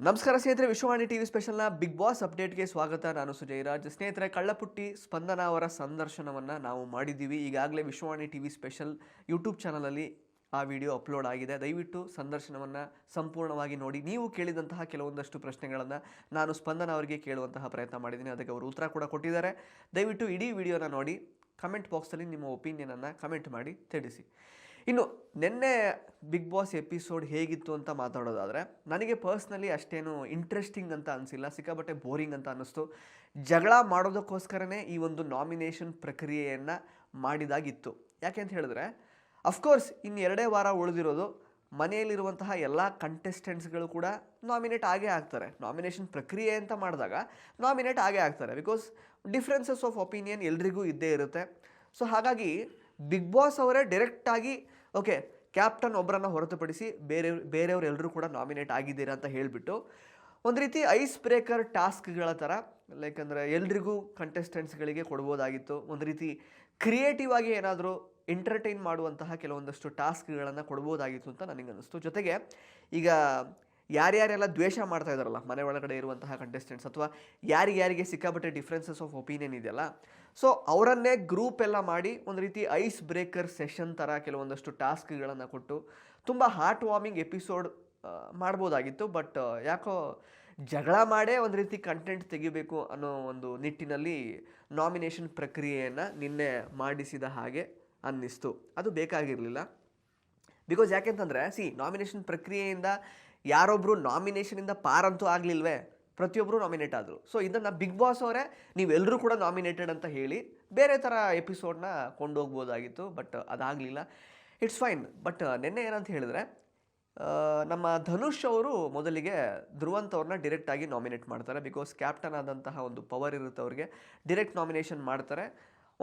ನಮಸ್ಕಾರ ಸ್ನೇಹಿತರೆ, Vishwavani TV ಸ್ಪೆಷಲ್ನ big boss ಅಪ್ಡೇಟ್ಗೆ ಸ್ವಾಗತ. ನಾನು ಸುಜಯ್ ರಾಜ್. ಸ್ನೇಹಿತರೆ, ಕಳ್ಳಪುಟ್ಟಿ ಸ್ಪಂದನ ಅವರ ಸಂದರ್ಶನವನ್ನು ನಾವು ಮಾಡಿದ್ದೀವಿ. ಈಗಾಗಲೇ ವಿಶ್ವವಾಣಿ ಟಿವಿ ಸ್ಪೆಷಲ್ ಯೂಟ್ಯೂಬ್ ಚಾನಲಲ್ಲಿ ಆ ವಿಡಿಯೋ ಅಪ್ಲೋಡ್ ಆಗಿದೆ. ದಯವಿಟ್ಟು ಸಂದರ್ಶನವನ್ನು ಸಂಪೂರ್ಣವಾಗಿ ನೋಡಿ. ನೀವು ಕೇಳಿದಂತಹ ಕೆಲವೊಂದಷ್ಟು ಪ್ರಶ್ನೆಗಳನ್ನು ನಾನು ಸ್ಪಂದನ ಅವರಿಗೆ ಕೇಳುವಂತಹ ಪ್ರಯತ್ನ ಮಾಡಿದ್ದೀನಿ. ಅದಕ್ಕೆ ಅವರು ಉತ್ತರ ಕೂಡ ಕೊಟ್ಟಿದ್ದಾರೆ. ದಯವಿಟ್ಟು ಇಡೀ ವಿಡಿಯೋನ ನೋಡಿ. ಕಮೆಂಟ್ ಬಾಕ್ಸಲ್ಲಿ ನಿಮ್ಮ ಒಪಿನಿಯನನ್ನು ಕಮೆಂಟ್ ಮಾಡಿ ತಿಳಿಸಿ. ಇನ್ನು ನಿನ್ನೆ ಬಿಗ್ ಬಾಸ್ ಎಪಿಸೋಡ್ ಹೇಗಿತ್ತು ಅಂತ ಮಾತಾಡೋದಾದರೆ, ನನಗೆ ಪರ್ಸ್ನಲಿ ಅಷ್ಟೇನು ಇಂಟ್ರೆಸ್ಟಿಂಗ್ ಅಂತ ಅನಿಸಿಲ್ಲ. ಸಿಕ್ಕಾಬಟ್ಟೆ ಬೋರಿಂಗ್ ಅಂತ ಅನ್ನಿಸ್ತು. ಜಗಳ ಮಾಡೋದಕ್ಕೋಸ್ಕರನೇ ಈ ಒಂದು ನಾಮಿನೇಷನ್ ಪ್ರಕ್ರಿಯೆಯನ್ನು ಮಾಡಿದಾಗಿತ್ತು. ಯಾಕೆ ಅಂತ ಹೇಳಿದ್ರೆ, ಅಫ್ಕೋರ್ಸ್ ಇನ್ನು 2 ವಾರ ಉಳಿದಿರೋದು. ಮನೆಯಲ್ಲಿರುವಂತಹ ಎಲ್ಲ ಕಂಟೆಸ್ಟೆಂಟ್ಸ್ಗಳು ಕೂಡ ನಾಮಿನೇಟ್ ಆಗೇ ಆಗ್ತಾರೆ. ನಾಮಿನೇಷನ್ ಪ್ರಕ್ರಿಯೆ ಅಂತ ಮಾಡಿದಾಗ ನಾಮಿನೇಟ್ ಆಗೇ ಆಗ್ತಾರೆ. ಬಿಕಾಸ್ ಡಿಫ್ರೆನ್ಸಸ್ ಆಫ್ ಒಪಿನಿಯನ್ ಎಲ್ರಿಗೂ ಇದ್ದೇ ಇರುತ್ತೆ. ಸೊ ಹಾಗಾಗಿ ಬಿಗ್ ಬಾಸ್ ಅವರೇ ಡೈರೆಕ್ಟಾಗಿ ಓಕೆ, ಕ್ಯಾಪ್ಟನ್ ಒಬ್ಬರನ್ನು ಹೊರತುಪಡಿಸಿ ಬೇರೆಯವರೆಲ್ಲರೂ ಕೂಡ ನಾಮಿನೇಟ್ ಆಗಿದ್ದೀರಾ ಅಂತ ಹೇಳಿಬಿಟ್ಟು ಒಂದು ರೀತಿ ಐಸ್ ಬ್ರೇಕರ್ ಟಾಸ್ಕ್ಗಳ ಥರ, ಲೈಕ್ ಅಂದರೆ ಎಲ್ರಿಗೂ ಕಂಟೆಸ್ಟೆಂಟ್ಸ್ಗಳಿಗೆ ಕೊಡ್ಬೋದಾಗಿತ್ತು. ಒಂದು ರೀತಿ ಕ್ರಿಯೇಟಿವ್ ಆಗಿ ಏನಾದರೂ ಎಂಟರ್ಟೈನ್ ಮಾಡುವಂತಹ ಕೆಲವೊಂದಷ್ಟು ಟಾಸ್ಕ್ಗಳನ್ನು ಕೊಡ್ಬೋದಾಗಿತ್ತು ಅಂತ ನನಗನ್ನಿಸ್ತು. ಜೊತೆಗೆ ಈಗ ಯಾರ್ಯಾರೆಲ್ಲ ದ್ವೇಷ ಮಾಡ್ತಾ ಇದ್ದಾರಲ್ಲ ಮನೆ ಒಳಗಡೆ ಇರುವಂತಹ ಕಂಟೆಸ್ಟೆಂಟ್ಸ್, ಅಥವಾ ಯಾರಿಗೆ ಸಿಕ್ಕಾಬಟ್ಟೆ ಡಿಫ್ರೆನ್ಸಸ್ ಆಫ್ ಒಪಿನಿಯನ್ ಇದೆಯಲ್ಲ, ಸೊ ಅವರನ್ನೇ ಗ್ರೂಪ್ ಎಲ್ಲ ಮಾಡಿ ಒಂದು ರೀತಿ ಐಸ್ ಬ್ರೇಕರ್ ಸೆಷನ್ ಥರ ಕೆಲವೊಂದಷ್ಟು ಟಾಸ್ಕ್ಗಳನ್ನು ಕೊಟ್ಟು ತುಂಬ ಹಾರ್ಟ್ ವಾರ್ಮಿಂಗ್ ಎಪಿಸೋಡ್ ಮಾಡ್ಬೋದಾಗಿತ್ತು. ಬಟ್ ಯಾಕೋ ಜಗಳ ಮಾಡೇ ಒಂದು ರೀತಿ ಕಂಟೆಂಟ್ ತೆಗಿಬೇಕು ಅನ್ನೋ ಒಂದು ನಿಟ್ಟಿನಲ್ಲಿ ನಾಮಿನೇಷನ್ ಪ್ರಕ್ರಿಯೆಯನ್ನು ನಿನ್ನೆ ಮಾಡಿಸಿದ ಹಾಗೆ ಅನ್ನಿಸ್ತು. ಅದು ಬೇಕಾಗಿರಲಿಲ್ಲ. ಬಿಕಾಸ್ ಯಾಕೆಂತಂದರೆ ನಾಮಿನೇಷನ್ ಪ್ರಕ್ರಿಯೆಯಿಂದ ಯಾರೊಬ್ಬರು ನಾಮಿನೇಷನಿಂದ ಪಾರಂತೂ ಆಗಲಿಲ್ವೇ, ಪ್ರತಿಯೊಬ್ಬರು ನಾಮಿನೇಟ್ ಆದರು. ಸೊ ಇದನ್ನು ಬಿಗ್ ಬಾಸ್ ಅವರೇ ನೀವೆಲ್ಲರೂ ಕೂಡ ನಾಮಿನೇಟೆಡ್ ಅಂತ ಹೇಳಿ ಬೇರೆ ಥರ ಎಪಿಸೋಡ್ನ ಕೊಂಡೋಗ್ಬೋದಾಗಿತ್ತು. ಬಟ್ ಅದಾಗಲಿಲ್ಲ. It's fine. ಬಟ್ ನಿನ್ನೆ ಏನಂತ ಹೇಳಿದ್ರೆ, ನಮ್ಮ ಧನುಷ್ ಅವರು ಮೊದಲಿಗೆ ಧ್ರುವಂತ್ ಅವ್ರನ್ನ ಡೈರೆಕ್ಟಾಗಿ ನಾಮಿನೇಟ್ ಮಾಡ್ತಾರೆ. ಬಿಕಾಸ್ ಕ್ಯಾಪ್ಟನ್ ಆದಂತಹ ಒಂದು ಪವರ್ ಇರುತ್ತೆ ಅವ್ರಿಗೆ. ಡೈರೆಕ್ಟ್ ನಾಮಿನೇಷನ್ ಮಾಡ್ತಾರೆ.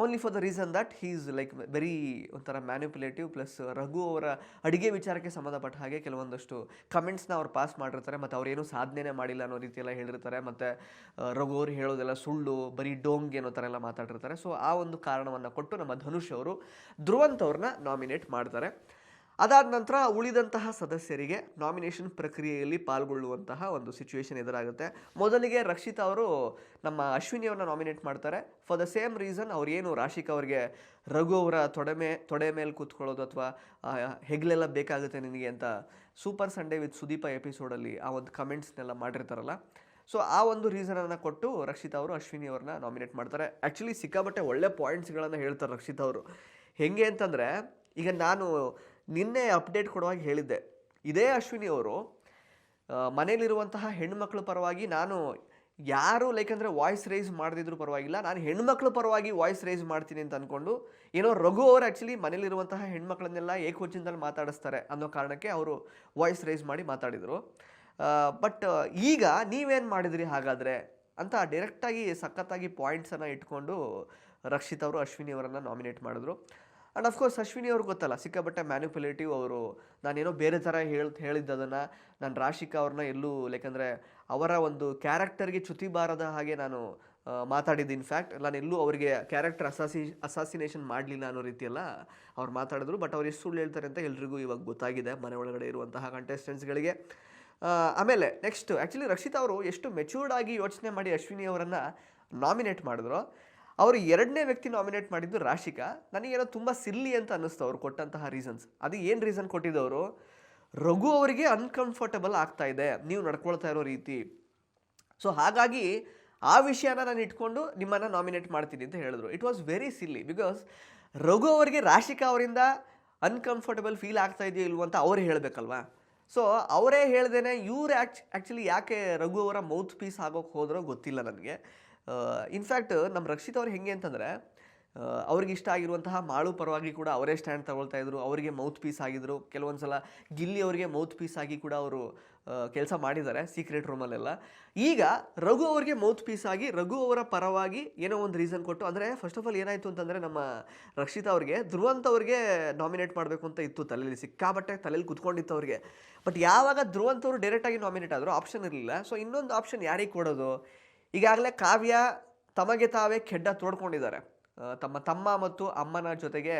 Only for the reason that he is like very ಒಂಥರ ಮ್ಯಾನ್ಯುಪುಲೇಟಿವ್. ಪ್ಲಸ್ ರಘು ಅವರ ಅಡುಗೆ ವಿಚಾರಕ್ಕೆ ಸಂಬಂಧಪಟ್ಟ ಹಾಗೆ ಕೆಲವೊಂದಷ್ಟು ಕಮೆಂಟ್ಸ್ನ ಅವ್ರು ಪಾಸ್ ಮಾಡಿರ್ತಾರೆ. ಮತ್ತು ಅವರೇನು ಸಾಧನೆ ಮಾಡಿಲ್ಲ ಅನ್ನೋ ರೀತಿಯೆಲ್ಲ ಹೇಳಿರ್ತಾರೆ. ಮತ್ತು ರಘು ಅವರು ಹೇಳೋದೆಲ್ಲ ಸುಳ್ಳು, ಬರೀ ಡೋಂಗ್ ಅನ್ನೋ ಥರ ಎಲ್ಲ ಮಾತಾಡಿರ್ತಾರೆ. ಸೊ ಆ ಒಂದು ಕಾರಣವನ್ನು ಕೊಟ್ಟು ನಮ್ಮ ಧನುಷ್ ಅವರು ಧ್ರುವಂತ್ ಅವ್ರನ್ನ ನಾಮಿನೇಟ್ ಮಾಡ್ತಾರೆ. ಅದಾದ ನಂತರ ಉಳಿದಂತಹ ಸದಸ್ಯರಿಗೆ ನಾಮಿನೇಷನ್ ಪ್ರಕ್ರಿಯೆಯಲ್ಲಿ ಪಾಲ್ಗೊಳ್ಳುವಂತಹ ಒಂದು ಸಿಚುವೇಶನ್ ಎದುರಾಗುತ್ತೆ. ಮೊದಲಿಗೆ ರಕ್ಷಿತಾ ಅವರು ನಮ್ಮ ಅಶ್ವಿನಿಯವ್ರನ್ನ ನಾಮಿನೇಟ್ ಮಾಡ್ತಾರೆ. ಫಾರ್ ದ ಸೇಮ್ ರೀಸನ್, ಅವ್ರೇನು ರಾಶಿಕಾ ಅವರಿಗೆ ರಘು ಅವರ ತೊಡೆ ಮೇಲೆ ಕೂತ್ಕೊಳ್ಳೋದು ಅಥವಾ ಹೆಗ್ಲೆಲ್ಲ ಬೇಕಾಗುತ್ತೆ ನಿನಗೆ ಅಂತ ಸೂಪರ್ ಸಂಡೇ ವಿತ್ ಸುದೀಪ ಎಪಿಸೋಡಲ್ಲಿ ಆ ಒಂದು ಕಮೆಂಟ್ಸ್ನೆಲ್ಲ ಮಾಡಿರ್ತಾರಲ್ಲ, ಸೊ ಆ ಒಂದು ರೀಸನನ್ನು ಕೊಟ್ಟು ರಕ್ಷಿತಾ ಅವರು ಅಶ್ವಿನಿ ಅವ್ರನ್ನ ನಾಮಿನೇಟ್ ಮಾಡ್ತಾರೆ. ಆ್ಯಕ್ಚುಲಿ ಸಿಕ್ಕಾಬಟ್ಟೆ ಒಳ್ಳೆ ಪಾಯಿಂಟ್ಸ್ಗಳನ್ನು ಹೇಳ್ತಾರೆ ರಕ್ಷಿತಾ ಅವರು. ಹೇಗೆ ಅಂತಂದರೆ, ಈಗ ನಾನು ನಿನ್ನೆ ಅಪ್ಡೇಟ್ ಕೊಡುವಾಗ ಹೇಳಿದ್ದೆ, ಇದೇ ಅಶ್ವಿನಿ ಅವರು ಮನೇಲಿರುವಂತಹ ಹೆಣ್ಮಕ್ಳ ಪರವಾಗಿ ನಾನು ಯಾರು ಲೈಕ್ ಅಂದರೆ ವಾಯ್ಸ್ ರೈಸ್ ಮಾಡದಿದ್ರು ಪರವಾಗಿಲ್ಲ, ನಾನು ಹೆಣ್ಮಕ್ಳ ಪರವಾಗಿ ವಾಯ್ಸ್ ರೈಸ್ ಮಾಡ್ತೀನಿ ಅಂತ ಅಂದ್ಕೊಂಡು ಏನೋ ರಘು ಅವರು ಆ್ಯಕ್ಚುಲಿ ಮನೇಲಿರುವಂತಹ ಹೆಣ್ಮಕ್ಳನ್ನೆಲ್ಲ ಏಕವಚನದಲ್ಲಿ ಮಾತಾಡಿಸ್ತಾರೆ ಅನ್ನೋ ಕಾರಣಕ್ಕೆ ಅವರು ವಾಯ್ಸ್ ರೈಸ್ ಮಾಡಿ ಮಾತಾಡಿದರು. ಬಟ್ ಈಗ ನೀವೇನು ಮಾಡಿದ್ರಿ ಹಾಗಾದರೆ ಅಂತ ಡೈರೆಕ್ಟಾಗಿ ಸಖತ್ತಾಗಿ ಪಾಯಿಂಟ್ಸನ್ನು ಇಟ್ಕೊಂಡು ರಕ್ಷಿತ್ ಅವರು ಅಶ್ವಿನಿ ಅವರನ್ನು ನಾಮಿನೇಟ್ ಮಾಡಿದ್ರು. ಆ್ಯಂಡ್ ಅಫ್ಕೋರ್ಸ್ ಅಶ್ವಿನಿ ಅವ್ರಿಗೆ ಗೊತ್ತಲ್ಲ, ಸಿಕ್ಕಾಪಟ್ಟೆ ಮ್ಯಾನ್ಯುಪುಲೇಟಿವ್ ಅವರು. ನಾನೇನೋ ಬೇರೆ ಥರ ಹೇಳಿದ್ದದನ್ನು ನಾನು ರಾಶಿಕಾ ಅವ್ರನ್ನ ಎಲ್ಲೂ ಲೈಕಂದರೆ ಅವರ ಒಂದು ಕ್ಯಾರೆಕ್ಟರ್ಗೆ ಚ್ಯುತಿ ಬಾರದ ಹಾಗೆ ನಾನು ಮಾತಾಡಿದ್ದು. ಇನ್ಫ್ಯಾಕ್ಟ್ ನಾನೆಲ್ಲೂ ಅವರಿಗೆ ಕ್ಯಾರೆಕ್ಟರ್ ಅಸಾಸಿನೇಷನ್ ಮಾಡಲಿಲ್ಲ ಅನ್ನೋ ರೀತಿಯೆಲ್ಲ ಅವ್ರು ಮಾತಾಡಿದ್ರು. ಬಟ್ ಅವ್ರು ಎಷ್ಟು ಸುಳ್ಳು ಹೇಳ್ತಾರೆ ಅಂತ ಎಲ್ರಿಗೂ ಇವಾಗ ಗೊತ್ತಾಗಿದೆ, ಮನೆ ಒಳಗಡೆ ಇರುವಂತಹ ಕಂಟೆಸ್ಟೆಂಟ್ಸ್ಗಳಿಗೆ. ಆಮೇಲೆ ನೆಕ್ಸ್ಟ್ ಆ್ಯಕ್ಚುಲಿ ರಕ್ಷಿತಾ ಅವರು ಎಷ್ಟು ಮೆಚ್ಯೂರ್ಡ್ ಆಗಿ ಯೋಚನೆ ಮಾಡಿ ಅಶ್ವಿನಿ ಅವರನ್ನು ನಾಮಿನೇಟ್ ಮಾಡಿದ್ರು. ಅವರು 2ನೇ ವ್ಯಕ್ತಿ ನಾಮಿನೇಟ್ ಮಾಡಿದ್ದು ರಾಶಿಕಾ. ನನಗೇನೋ ತುಂಬ ಸಿಲ್ಲಿ ಅಂತ ಅನ್ನಿಸ್ತು ಅವ್ರು ಕೊಟ್ಟಂತಹ ರೀಸನ್ಸ್. ಅದು ಏನು ರೀಸನ್ ಕೊಟ್ಟಿದ್ದವರು, ರಘು ಅವರಿಗೆ ಅನ್ಕಂಫರ್ಟಬಲ್ ಆಗ್ತಾ ಇದೆ ನೀವು ನಡ್ಕೊಳ್ತಾ ಇರೋ ರೀತಿ, ಸೊ ಹಾಗಾಗಿ ಆ ವಿಷಯನ ನಾನು ಇಟ್ಕೊಂಡು ನಿಮ್ಮನ್ನು ನಾಮಿನೇಟ್ ಮಾಡ್ತೀನಿ ಅಂತ ಹೇಳಿದ್ರು. It was very silly. Because Raghu ಅವರಿಗೆ ರಾಶಿಕಾ ಅವರಿಂದ ಅನ್ಕಂಫರ್ಟಬಲ್ ಫೀಲ್ ಆಗ್ತಾ ಇದೆಯೋ ಇಲ್ವೋ ಅಂತ ಅವರೇ ಹೇಳಬೇಕಲ್ವಾ. ಸೊ ಅವರೇ ಹೇಳ್ದೇನೆ ಇವ್ರು ಆ್ಯಕ್ಚುಲಿ ಯಾಕೆ ರಘು ಅವರ ಮೌತ್ ಪೀಸ್ ಆಗೋಕ್ಕೆ ಹೋದ್ರೋ ಗೊತ್ತಿಲ್ಲ ನನಗೆ. ಇನ್ಫ್ಯಾಕ್ಟ್ ನಮ್ಮ ರಕ್ಷಿತ್ ಅವ್ರು ಹೆಂಗೆ ಅಂತಂದರೆ, ಅವ್ರಿಗೆ ಇಷ್ಟ ಆಗಿರುವಂತಹ ಮಾಳು ಪರವಾಗಿ ಕೂಡ ಅವರೇ ಸ್ಟ್ಯಾಂಡ್ ತಗೊಳ್ತಾ ಇದ್ರು. ಅವರಿಗೆ ಮೌತ್ ಪೀಸ್ ಆಗಿದ್ರು. ಕೆಲವೊಂದು ಸಲ ಗಿಲ್ಲಿ ಅವರಿಗೆ ಮೌತ್ ಪೀಸ್ ಆಗಿ ಕೂಡ ಅವರು ಕೆಲಸ ಮಾಡಿದ್ದಾರೆ ಸೀಕ್ರೆಟ್ ರೂಮಲ್ಲೆಲ್ಲ. ಈಗ ರಘು ಅವರಿಗೆ ಮೌತ್ ಪೀಸ್ ಆಗಿ ರಘು ಅವರ ಪರವಾಗಿ ಏನೋ ಒಂದು ರೀಸನ್ ಕೊಟ್ಟು, ಅಂದರೆ ಫಸ್ಟ್ ಆಫ್ ಆಲ್ ಏನಾಯಿತು ಅಂತಂದರೆ, ನಮ್ಮ ರಕ್ಷಿತಾ ಅವ್ರಿಗೆ ಧ್ರುವಂತ್ ಅವ್ರಿಗೆ ನಾಮಿನೇಟ್ ಮಾಡಬೇಕು ಅಂತ ಇತ್ತು ತಲೆಯಲ್ಲಿ, ಸಿಕ್ಕಾಬಟ್ಟೆ ತಲೆಯಲ್ಲಿ ಕುತ್ಕೊಂಡಿತ್ತು ಅವ್ರಿಗೆ. ಬಟ್ ಯಾವಾಗ ಧ್ರುವಂತ್ ಅವರು ಡೈರೆಕ್ಟಾಗಿ ನಾಮಿನೇಟ್ ಆದರೂ ಆಪ್ಷನ್ ಇರಲಿಲ್ಲ. ಸೊ ಇನ್ನೊಂದು ಆಪ್ಷನ್ ಯಾರಿಗೆ ಕೊಡೋದು? ಈಗಾಗಲೇ ಕಾವ್ಯ ತಮಗೆ ತಾವೇ ಕೆಡ್ಡ ತೋಡ್ಕೊಂಡಿದ್ದಾರೆ. ತಮ್ಮ ತಮ್ಮ ಮತ್ತು ಅಮ್ಮನ ಜೊತೆಗೆ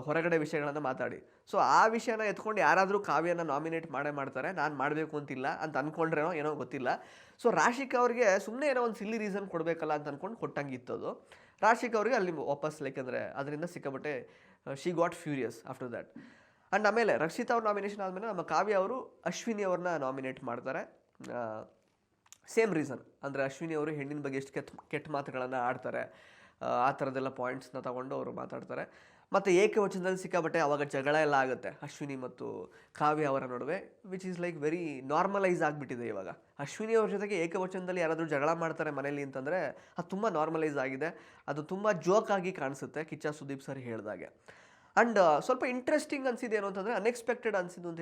ಹೊರಗಡೆ ವಿಷಯಗಳನ್ನು ಮಾತಾಡಿ. ಸೊ ಆ ವಿಷಯನ ಎತ್ಕೊಂಡು ಯಾರಾದರೂ ಕಾವ್ಯನ ನಾಮಿನೇಟ್ ಮಾಡ್ತಾರೆ, ನಾನು ಮಾಡಬೇಕು ಅಂತಿಲ್ಲ ಅಂತ ಅಂದ್ಕೊಂಡ್ರೇನೋ ಏನೋ ಗೊತ್ತಿಲ್ಲ. ಸೊ ರಾಶಿಕಾ ಅವ್ರಿಗೆ ಸುಮ್ಮನೆ ಏನೋ ಒಂದು ಸಿಲ್ಲಿ ರೀಸನ್ ಕೊಡಬೇಕಲ್ಲ ಅಂತ ಅಂದ್ಕೊಂಡು ಕೊಟ್ಟಂಗಿತ್ತು ಅದು. ರಾಶಿಕಾ ಅವ್ರಿಗೆ ಅಲ್ಲಿ ವಾಪಸ್ ಯಾಕೆಂದರೆ ಅದರಿಂದ ಸಿಕ್ಕಾಬಟ್ಟೆ she got furious after that. And ಆಮೇಲೆ ರಕ್ಷಿತಾ ಅವ್ರ ನಾಮಿನೇಷನ್ ಆದಮೇಲೆ ನಮ್ಮ ಕಾವ್ಯ ಅವರು ಅಶ್ವಿನಿ ಅವ್ರನ್ನ ನಾಮಿನೇಟ್ ಮಾಡ್ತಾರೆ. ಸೇಮ್ ರೀಸನ್, ಅಂದರೆ ಅಶ್ವಿನಿ ಅವರು ಹೆಣ್ಣಿನ ಬಗ್ಗೆ ಎಷ್ಟು ಕೆಟ್ಟ ಮಾತುಗಳನ್ನು ಆಡ್ತಾರೆ, ಆ ಥರದ್ದೆಲ್ಲ ಪಾಯಿಂಟ್ಸ್ನ ತಗೊಂಡು ಅವರು ಮಾತಾಡ್ತಾರೆ. ಮತ್ತು ಏಕವಚನದಲ್ಲಿ ಸಿಕ್ಕಾಬಟ್ಟೆ ಅವಾಗ ಜಗಳ ಎಲ್ಲ ಆಗುತ್ತೆ ಅಶ್ವಿನಿ ಮತ್ತು ಕಾವ್ಯ ಅವರ ನಡುವೆ, which is like very normalise ಆಗಿಬಿಟ್ಟಿದೆ ಇವಾಗ. ಅಶ್ವಿನಿ ಅವ್ರ ಜೊತೆಗೆ ಏಕವಚನದಲ್ಲಿ ಯಾರಾದರೂ ಜಗಳ ಮಾಡ್ತಾರೆ ಮನೇಲಿ ಅಂತಂದರೆ ಅದು ತುಂಬ ನಾರ್ಮಲೈಸ್ ಆಗಿದೆ, ಅದು ತುಂಬ ಜೋಕ್ ಆಗಿ ಕಾಣಿಸುತ್ತೆ ಕಿಚ್ಚ ಸುದೀಪ್ ಸರ್ ಹೇಳಿದಾಗೆ. ಆ್ಯಂಡ್ ಸ್ವಲ್ಪ ಇಂಟ್ರೆಸ್ಟಿಂಗ್ ಅನಿಸಿದೆ ಏನು ಅಂತಂದರೆ, ಅನ್ಎಕ್ಸ್ಪೆಕ್ಟೆಡ್ ಅನಿಸಿದ್ದು ಅಂತ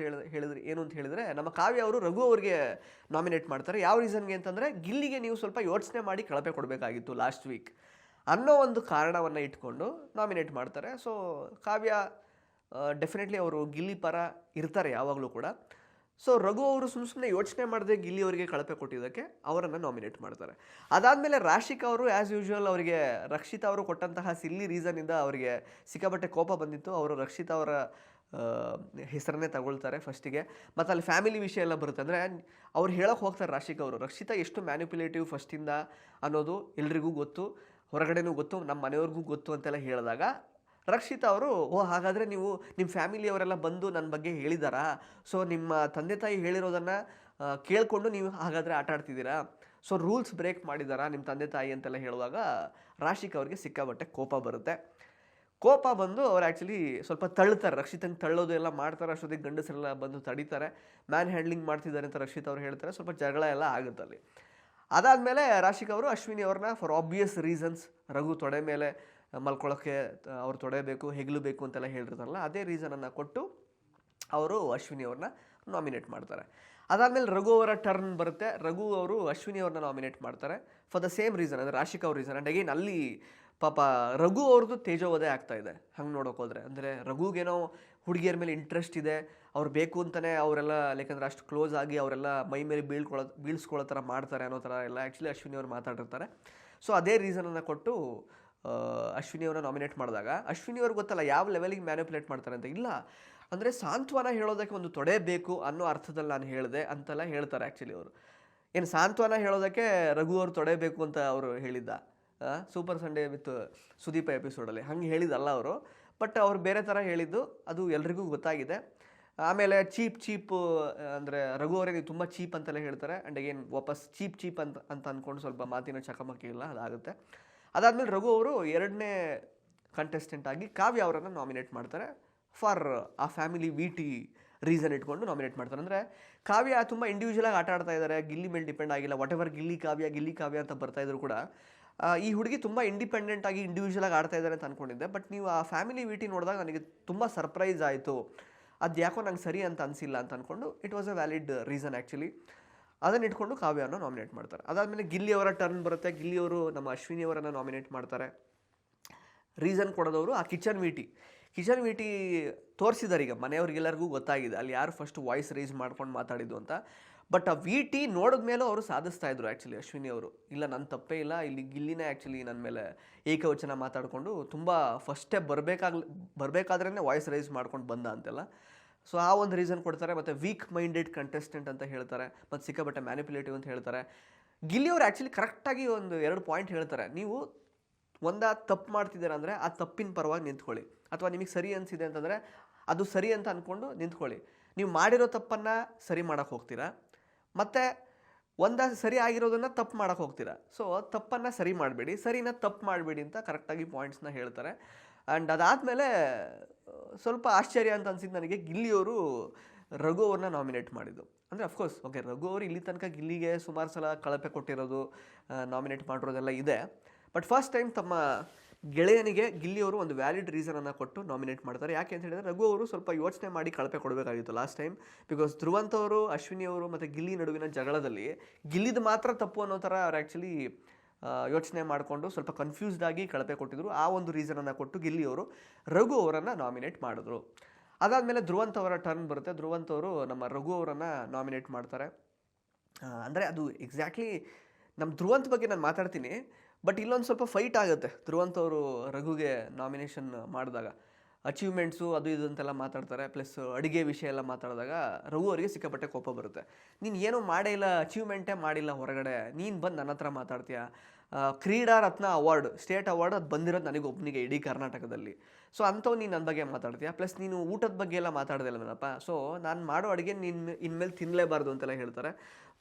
ಏನು ಅಂತ ಹೇಳಿದರೆ, ನಮ್ಮ ಕಾವ್ಯ ಅವರು ರಘು ಅವ್ರಿಗೆ ನಾಮಿನೇಟ್ ಮಾಡ್ತಾರೆ. ಯಾವ ರೀಸನ್ಗೆ ಅಂತಂದರೆ, ಗಿಲ್ಲಿಗೆ ನೀವು ಸ್ವಲ್ಪ ಯೋಚನೆ ಮಾಡಿ ಕಳಪೆ ಕೊಡಬೇಕಾಗಿತ್ತು ಲಾಸ್ಟ್ ವೀಕ್ ಅನ್ನೋ ಒಂದು ಕಾರಣವನ್ನು ಇಟ್ಕೊಂಡು ನಾಮಿನೇಟ್ ಮಾಡ್ತಾರೆ. ಸೊ ಕಾವ್ಯ ಡೆಫಿನೆಟ್ಲಿ ಅವರು ಗಿಲ್ಲಿ ಪರ ಇರ್ತಾರೆ ಯಾವಾಗಲೂ ಕೂಡ. ಸೊ ರಘು ಅವರು ಸುಮ್ಮನೆ ಯೋಚನೆ ಮಾಡದೆ ಗಿಲ್ಲಿ ಅವರಿಗೆ ಕಳಪೆ ಕೊಟ್ಟಿದ್ದಕ್ಕೆ ಅವರನ್ನು ನಾಮಿನೇಟ್ ಮಾಡ್ತಾರೆ. ಅದಾದಮೇಲೆ ರಾಶಿಕಾ ಅವರು ಆ್ಯಸ್ ಯೂಶುವಲ್ ಅವರಿಗೆ ರಕ್ಷಿತಾ ಅವರು ಕೊಟ್ಟಂತಹ ಸಿಲ್ಲಿ ರೀಸನ್ನಿಂದ ಅವರಿಗೆ ಸಿಕ್ಕಾಬಟ್ಟೆ ಕೋಪ ಬಂದಿತ್ತು. ಅವರು ರಕ್ಷಿತಾ ಅವರ ಹೆಸರನ್ನೇ ತಗೊಳ್ತಾರೆ ಫಸ್ಟಿಗೆ. ಮತ್ತು ಅಲ್ಲಿ ಫ್ಯಾಮಿಲಿ ವಿಷಯ ಎಲ್ಲ ಬರುತ್ತೆ. ಅಂದರೆ ಅವ್ರು ಹೇಳೋಕೆ ಹೋಗ್ತಾರೆ ರಾಶಿಕಾ ಅವರು, ರಕ್ಷಿತಾ ಎಷ್ಟು ಮ್ಯಾನ್ಯುಪ್ಯುಲೇಟಿವ್ ಫಸ್ಟಿಂದ ಅನ್ನೋದು ಎಲ್ರಿಗೂ ಗೊತ್ತು, ಹೊರಗಡೆನೂ ಗೊತ್ತು, ನಮ್ಮ ಮನೆಯವ್ರಿಗೂ ಗೊತ್ತು ಅಂತೆಲ್ಲ ಹೇಳಿದಾಗ ರಕ್ಷಿತಾ ಅವರು, ಹಾಗಾದರೆ ನೀವು ನಿಮ್ಮ ಫ್ಯಾಮಿಲಿಯವರೆಲ್ಲ ಬಂದು ನನ್ನ ಬಗ್ಗೆ ಹೇಳಿದಾರಾ, ಸೊ ನಿಮ್ಮ ತಂದೆ ತಾಯಿ ಹೇಳಿರೋದನ್ನು ಕೇಳಿಕೊಂಡು ನೀವು ಹಾಗಾದರೆ ಆಟ ಆಡ್ತಿದ್ದೀರಾ, ಸೊ ರೂಲ್ಸ್ ಬ್ರೇಕ್ ಮಾಡಿದಾರಾ ನಿಮ್ಮ ತಂದೆ ತಾಯಿ ಅಂತೆಲ್ಲ ಹೇಳುವಾಗ ರಾಶಿಕಾ ಅವ್ರಿಗೆ ಸಿಕ್ಕಾಬಟ್ಟೆ ಕೋಪ ಬರುತ್ತೆ. ಕೋಪ ಬಂದು ಅವ್ರು ಆ್ಯಕ್ಚುಲಿ ಸ್ವಲ್ಪ ತಳ್ಳುತ್ತಾರೆ, ರಕ್ಷಿತಂಗೆ ತಳ್ಳೋದು ಎಲ್ಲ ಮಾಡ್ತಾರೆ. ಅಷ್ಟೊತ್ತಿಗೆ ಗಂಡಸರೆಲ್ಲ ಬಂದು ತಡೀತಾರೆ, ಮ್ಯಾನ್ ಹ್ಯಾಂಡ್ಲಿಂಗ್ ಮಾಡ್ತಿದ್ದಾರೆ ಅಂತ ರಕ್ಷಿತಾ ಅವ್ರು ಹೇಳ್ತಾರೆ. ಸ್ವಲ್ಪ ಜಗಳ ಎಲ್ಲ ಆಗುತ್ತಲ್ಲಿ. ಅದಾದಮೇಲೆ ರಾಶಿಕಾ ಅವರು ಅಶ್ವಿನಿ ಅವ್ರನ್ನ ಫಾರ್ ಆಬ್ವಿಯಸ್ ರೀಸನ್ಸ್, ರಘು ತೊಡೆ ಮೇಲೆ ಮಲ್ಕೊಳ್ಳೋಕ್ಕೆ ಅವ್ರು ತೊಡೆಯಬೇಕು, ಹೆಗಲು ಬೇಕು ಅಂತೆಲ್ಲ ಹೇಳಿರ್ತಾರಲ್ಲ, ಅದೇ ರೀಸನನ್ನು ಕೊಟ್ಟು ಅವರು ಅಶ್ವಿನಿ ಅವ್ರನ್ನ ನಾಮಿನೇಟ್ ಮಾಡ್ತಾರೆ. ಅದಾದಮೇಲೆ ರಘು ಅವರ ಟರ್ನ್ ಬರುತ್ತೆ. ರಘು ಅವರು ಅಶ್ವಿನಿ ಅವ್ರನ್ನ ನಾಮಿನೇಟ್ ಮಾಡ್ತಾರೆ ಫಾರ್ ದ ಸೇಮ್ ರೀಸನ್, ಅಂದರೆ ರಾಶಿಕಾ ಅವ್ರ ರೀಸನ್. ಆ್ಯಂಡ್ ಅಗೇನ್ ಅಲ್ಲಿ ಪಾಪ ರಘು ಅವ್ರದ್ದು ತೇಜೋವಧೆ ಆಗ್ತಾ ಇದೆ ಹಂಗೆ ನೋಡೋಕೆ ಹೋದರೆ. ಅಂದರೆ ರಘುಗೇನೋ ಹುಡುಗಿಯರ ಮೇಲೆ ಇಂಟ್ರೆಸ್ಟ್ ಇದೆ, ಅವ್ರು ಬೇಕು ಅಂತಲೇ ಅವರೆಲ್ಲ ಯಾಕಂದರೆ ಅಷ್ಟು ಕ್ಲೋಸ್ ಆಗಿ ಅವರೆಲ್ಲ ಮೈ ಮೇಲೆ ಬೀಳ್ಸ್ಕೊಳ್ಳೋ ಥರ ಮಾಡ್ತಾರೆ ಅನ್ನೋ ಥರ ಎಲ್ಲ ಆ್ಯಕ್ಚುಲಿ ಅಶ್ವಿನಿ ಅವ್ರು ಮಾತಾಡಿರ್ತಾರೆ. ಸೊ ಅದೇ ರೀಸನನ್ನು ಕೊಟ್ಟು ಅಶ್ವಿನಿ ಅವ್ರನ್ನ ನಾಮಿನೇಟ್ ಮಾಡಿದಾಗ ಅಶ್ವಿನಿ ಅವ್ರಿಗೆ ಗೊತ್ತಲ್ಲ ಯಾವ ಲೆವೆಲಿಗೆ ಮ್ಯಾನಿಪುಲೇಟ್ ಮಾಡ್ತಾರೆ ಅಂತ. ಇಲ್ಲ ಅಂದರೆ ಸಾಂತ್ವನ ಹೇಳೋದಕ್ಕೆ ಒಂದು ತೊಡೆ ಬೇಕು ಅನ್ನೋ ಅರ್ಥದಲ್ಲಿ ನಾನು ಹೇಳಿದೆ ಅಂತೆಲ್ಲ ಹೇಳ್ತಾರೆ ಆ್ಯಕ್ಚುಲಿ ಅವರು. ಏನು ಸಾಂತ್ವನ ಹೇಳೋದಕ್ಕೆ ರಘು ಅವರು ತೊಡೆಯಬೇಕು ಅಂತ ಅವರು ಹೇಳಿದ್ದ ಸೂಪರ್ ಸಂಡೇ ವಿತ್ ಸುದೀಪ ಎಪಿಸೋಡಲ್ಲಿ ಹಂಗೆ ಹೇಳಿದ್ದಲ್ಲ ಅವರು, ಬಟ್ ಅವ್ರು ಬೇರೆ ಥರ ಹೇಳಿದ್ದು ಅದು ಎಲ್ರಿಗೂ ಗೊತ್ತಾಗಿದೆ. ಆಮೇಲೆ ಚೀಪ್ ಅಂದರೆ ರಘು ಅವರಿಗೆ ತುಂಬ ಚೀಪ್ ಅಂತೆಲ್ಲ ಹೇಳ್ತಾರೆ. ಆ್ಯಂಡ್ ಅಗೇನ್ ವಾಪಸ್ ಚೀಪ್ ಅಂತ ಅಂದ್ಕೊಂಡು ಸ್ವಲ್ಪ ಮಾತಿನ ಚಕಮಕಿ ಇಲ್ಲ ಅದಾಗುತ್ತೆ. ಅದಾದಮೇಲೆ ರಘು ಅವರು ಎರಡನೇ ಕಂಟೆಸ್ಟೆಂಟ್ ಆಗಿ ಕಾವ್ಯ ಅವರನ್ನು ನಾಮಿನೇಟ್ ಮಾಡ್ತಾರೆ ಫಾರ್ ಆ ಫ್ಯಾಮಿಲಿ ಟಿ ರೀಸನ್ ಇಟ್ಕೊಂಡು ನಾಮಿನೇಟ್ ಮಾಡ್ತಾರೆ. ಅಂದರೆ ಕಾವ್ಯ ತುಂಬ ಇಂಡಿವಿಜುವಲಾಗಿ ಆಟ ಆಡ್ತಾ ಇದ್ದಾರೆ, ಗಿಲ್ಲಿ ಮೇಲೆ ಡಿಪೆಂಡ್ ಆಗಿಲ್ಲ. ವಾಟ್ ಎವರ್ ಗಿಲ್ಲಿ ಕಾವ್ಯ ಅಂತ ಬರ್ತಾಯಿದ್ರು ಕೂಡ ಈ ಹುಡುಗಿ ತುಂಬ ಇಂಡಿಪೆಂಡೆಂಟ್ ಆಗಿ ಇಂಡಿವಿಜುವಲಾಗಿ ಆಡ್ತಾ ಇದ್ದಾರೆ ಅಂತ ಅಂದ್ಕೊಂಡಿದ್ದೆ. ಬಟ್ ನೀವು ಆ ಫ್ಯಾಮಿಲಿ ಟಿ ನೋಡಿದಾಗ ನನಗೆ ತುಂಬ ಸರ್ಪ್ರೈಸ್ ಆಯಿತು, ಅದು ಯಾಕೋ ನಂಗೆ ಸರಿ ಅಂತ ಅನಿಸಿಲ್ಲ ಅಂತ ಅಂದ್ಕೊಂಡು it was a valid reason actually. ಅದನ್ನು ಇಟ್ಕೊಂಡು ಕಾವ್ಯವನ್ನು ನಾಮಿನೇಟ್ ಮಾಡ್ತಾರೆ. ಅದಾದಮೇಲೆ ಗಿಲ್ಲಿ ಅವರ ಟರ್ನ್ ಬರುತ್ತೆ. ಗಿಲ್ಲಿ ಅವರು ನಮ್ಮ ಅಶ್ವಿನಿ ಅವರನ್ನು ನಾಮಿನೇಟ್ ಮಾಡ್ತಾರೆ. ರೀಸನ್ ಕೊಡೋದವರು ಆ ಕಿಚನ್ ವಿ ಟಿ ತೋರಿಸಿದ್ದಾರೆ. ಈಗ ಮನೆಯವ್ರಿಗೆಲ್ಲರಿಗೂ ಗೊತ್ತಾಗಿದೆ ಅಲ್ಲಿ ಯಾರು ಫಸ್ಟ್ ವಾಯ್ಸ್ ರೈಸ್ ಮಾಡ್ಕೊಂಡು ಮಾತಾಡಿದ್ದು ಅಂತ. ಬಟ್ ಆ ವಿ ಟಿ ನೋಡಿದ ಮೇಲೂ ಅವರು ಸಾಧಿಸ್ತಾ ಇದ್ರು ಆ್ಯಕ್ಚುಲಿ ಅಶ್ವಿನಿ ಅವರು, ಇಲ್ಲ ನನ್ನ ತಪ್ಪೇ ಇಲ್ಲ, ಇಲ್ಲಿ ಗಿಲ್ಲಿನೇ ಆ್ಯಕ್ಚುಲಿ ನನ್ನ ಮೇಲೆ ಏಕವಚನ ಮಾತಾಡಿಕೊಂಡು ತುಂಬ ಫಸ್ಟೇ ಬರಬೇಕಾದ್ರೇ ವಾಯ್ಸ್ ರೈಸ್ ಮಾಡ್ಕೊಂಡು ಬಂದ ಅಂತೆಲ್ಲ. ಸೊ ಆ ಒಂದು ರೀಸನ್ ಕೊಡ್ತಾರೆ. ಮತ್ತು ವೀಕ್ ಮೈಂಡೆಡ್ ಕಂಟೆಸ್ಟೆಂಟ್ ಅಂತ ಹೇಳ್ತಾರೆ, ಮತ್ತು ಸಿಕ್ಕಾಬಟ್ಟೆ ಮ್ಯಾನಿಪುಲೇಟಿವ್ ಅಂತ ಹೇಳ್ತಾರೆ. ಗಿಲ್ಲಿ ಅವರು ಆ್ಯಕ್ಚುಲಿ ಕರೆಕ್ಟಾಗಿ ಒಂದು 2 ಪಾಯಿಂಟ್ ಹೇಳ್ತಾರೆ. ನೀವು ತಪ್ಪು ಮಾಡ್ತಿದ್ದೀರಾ ಅಂದರೆ ಆ ತಪ್ಪಿನ ಪರವಾಗಿ ನಿಂತ್ಕೊಳ್ಳಿ, ಅಥವಾ ನಿಮಗೆ ಸರಿ ಅನಿಸಿದೆ ಅಂತಂದರೆ ಅದು ಸರಿ ಅಂತ ಅಂದ್ಕೊಂಡು ನಿಂತ್ಕೊಳ್ಳಿ. ನೀವು ಮಾಡಿರೋ ತಪ್ಪನ್ನು ಸರಿ ಮಾಡೋಕ್ಕೆ ಹೋಗ್ತೀರಾ, ಮತ್ತು ಸರಿ ಆಗಿರೋದನ್ನು ತಪ್ಪು ಮಾಡೋಕ್ಕೆ ಹೋಗ್ತೀರಾ. ಸೊ ತಪ್ಪನ್ನು ಸರಿ ಮಾಡಬೇಡಿ, ಸರಿನ ತಪ್ಪು ಮಾಡಬೇಡಿ ಅಂತ ಕರೆಕ್ಟಾಗಿ ಪಾಯಿಂಟ್ಸ್ನ ಹೇಳ್ತಾರೆ. ಆ್ಯಂಡ್ ಅದಾದಮೇಲೆ ಸ್ವಲ್ಪ ಆಶ್ಚರ್ಯ ಅಂತ ಅನಿಸಿದ್ದು ನನಗೆ ಗಿಲ್ಲಿಯವರು ರಘು ಅವ್ರನ್ನ ನಾಮಿನೇಟ್ ಮಾಡಿದ್ದು. ಅಂದರೆ ಅಫ್ಕೋರ್ಸ್ ಓಕೆ, ರಘು ಅವರು ಇಲ್ಲಿ ತನಕ ಗಿಲ್ಲಿಗೆ ಸುಮಾರು ಸಲ ಕಳಪೆ ಕೊಟ್ಟಿರೋದು, ನಾಮಿನೇಟ್ ಮಾಡಿರೋದೆಲ್ಲ ಇದೆ. ಬಟ್ ಫಸ್ಟ್ ಟೈಮ್ ತಮ್ಮ ಗೆಳೆಯನಿಗೆ ಗಿಲ್ಲಿಯವರು ಒಂದು ವ್ಯಾಲಿಡ್ ರೀಸನನ್ನು ಕೊಟ್ಟು ನಾಮಿನೇಟ್ ಮಾಡ್ತಾರೆ. ಯಾಕೆ ಅಂತ ಹೇಳಿದರೆ ರಘು ಅವರು ಸ್ವಲ್ಪ ಯೋಚನೆ ಮಾಡಿ ಕಳಪೆ ಕೊಡಬೇಕಾಗಿತ್ತು ಲಾಸ್ಟ್ ಟೈಮ್. ಬಿಕಾಸ್ ಧ್ರುವಂತ್ ಅವರು, ಅಶ್ವಿನಿ ಅವರು ಮತ್ತು ಗಿಲ್ಲಿ ನಡುವಿನ ಜಗಳದಲ್ಲಿ ಗಿಲ್ಲಿದು ಮಾತ್ರ ತಪ್ಪು ಅನ್ನೋ ಥರ ಅವ್ರು ಆ್ಯಕ್ಚುಲಿ ಯೋಚನೆ ಮಾಡಿಕೊಂಡು ಸ್ವಲ್ಪ ಕನ್ಫ್ಯೂಸ್ಡ್ ಆಗಿ ಕಳಪೆ ಕೊಟ್ಟಿದ್ರು. ಆ ಒಂದು ರೀಸನನ್ನು ಕೊಟ್ಟು ಗಿಲ್ಲಿಯವರು ರಘು ಅವರನ್ನು ನಾಮಿನೇಟ್ ಮಾಡಿದ್ರು. ಅದಾದಮೇಲೆ ಧ್ರುವಂತ್ ಅವರ ಟರ್ನ್ ಬರುತ್ತೆ. ಧ್ರುವಂತ್ ಅವರು ನಮ್ಮ ರಘು ಅವರನ್ನು ನಾಮಿನೇಟ್ ಮಾಡ್ತಾರೆ. ಅಂದರೆ ಅದು ಎಕ್ಸಾಕ್ಟ್ಲಿ ನಮ್ಮ ಧ್ರುವಂತ್ ಬಗ್ಗೆ ನಾನು ಮಾತಾಡ್ತೀನಿ, ಬಟ್ ಇಲ್ಲೊಂದು ಸ್ವಲ್ಪ ಫೈಟ್ ಆಗುತ್ತೆ ಧ್ರುವಂತ್ ಅವರು ರಘುಗೆ ನಾಮಿನೇಷನ್ ಮಾಡಿದಾಗ. ಅಚೀವ್ಮೆಂಟ್ಸು ಅದು ಇದು ಅಂತೆಲ್ಲ ಮಾತಾಡ್ತಾರೆ. ಪ್ಲಸ್ ಅಡುಗೆ ವಿಷಯ ಎಲ್ಲ ಮಾತಾಡಿದಾಗ ರಘು ಅವರಿಗೆ ಸಿಕ್ಕಾಪಟ್ಟೆ ಕೋಪ ಬರುತ್ತೆ. ನೀನು ಏನೂ ಮಾಡೇ ಇಲ್ಲ, ಅಚೀವ್ಮೆಂಟೇ ಮಾಡಿಲ್ಲ ಹೊರಗಡೆ, ನೀನು ಬಂದು ನನ್ನ ಹತ್ರ ಮಾತಾಡ್ತೀಯ. ಕ್ರೀಡಾ ರತ್ನ ಅವಾರ್ಡ್, ಸ್ಟೇಟ್ ಅವಾರ್ಡ್, ಅದು ಬಂದಿರೋದು ನನಗೊಬ್ಬನಿಗೆ ಇಡೀ ಕರ್ನಾಟಕದಲ್ಲಿ. ಸೊ ಅಂಥವು ನೀನು ನನ್ನ ಬಗ್ಗೆ ಮಾತಾಡ್ತೀಯ. ಪ್ಲಸ್ ನೀನು ಊಟದ ಬಗ್ಗೆ ಎಲ್ಲ ಮಾತಾಡ್ದಿಲ್ಲ ನನಪ್ಪ. ಸೊ ನಾನು ಮಾಡೋ ಅಡುಗೆ ನೀನು ಇನ್ಮೇಲೆ ತಿನ್ನಲೇಬಾರ್ದು ಅಂತೆಲ್ಲ ಹೇಳ್ತಾರೆ.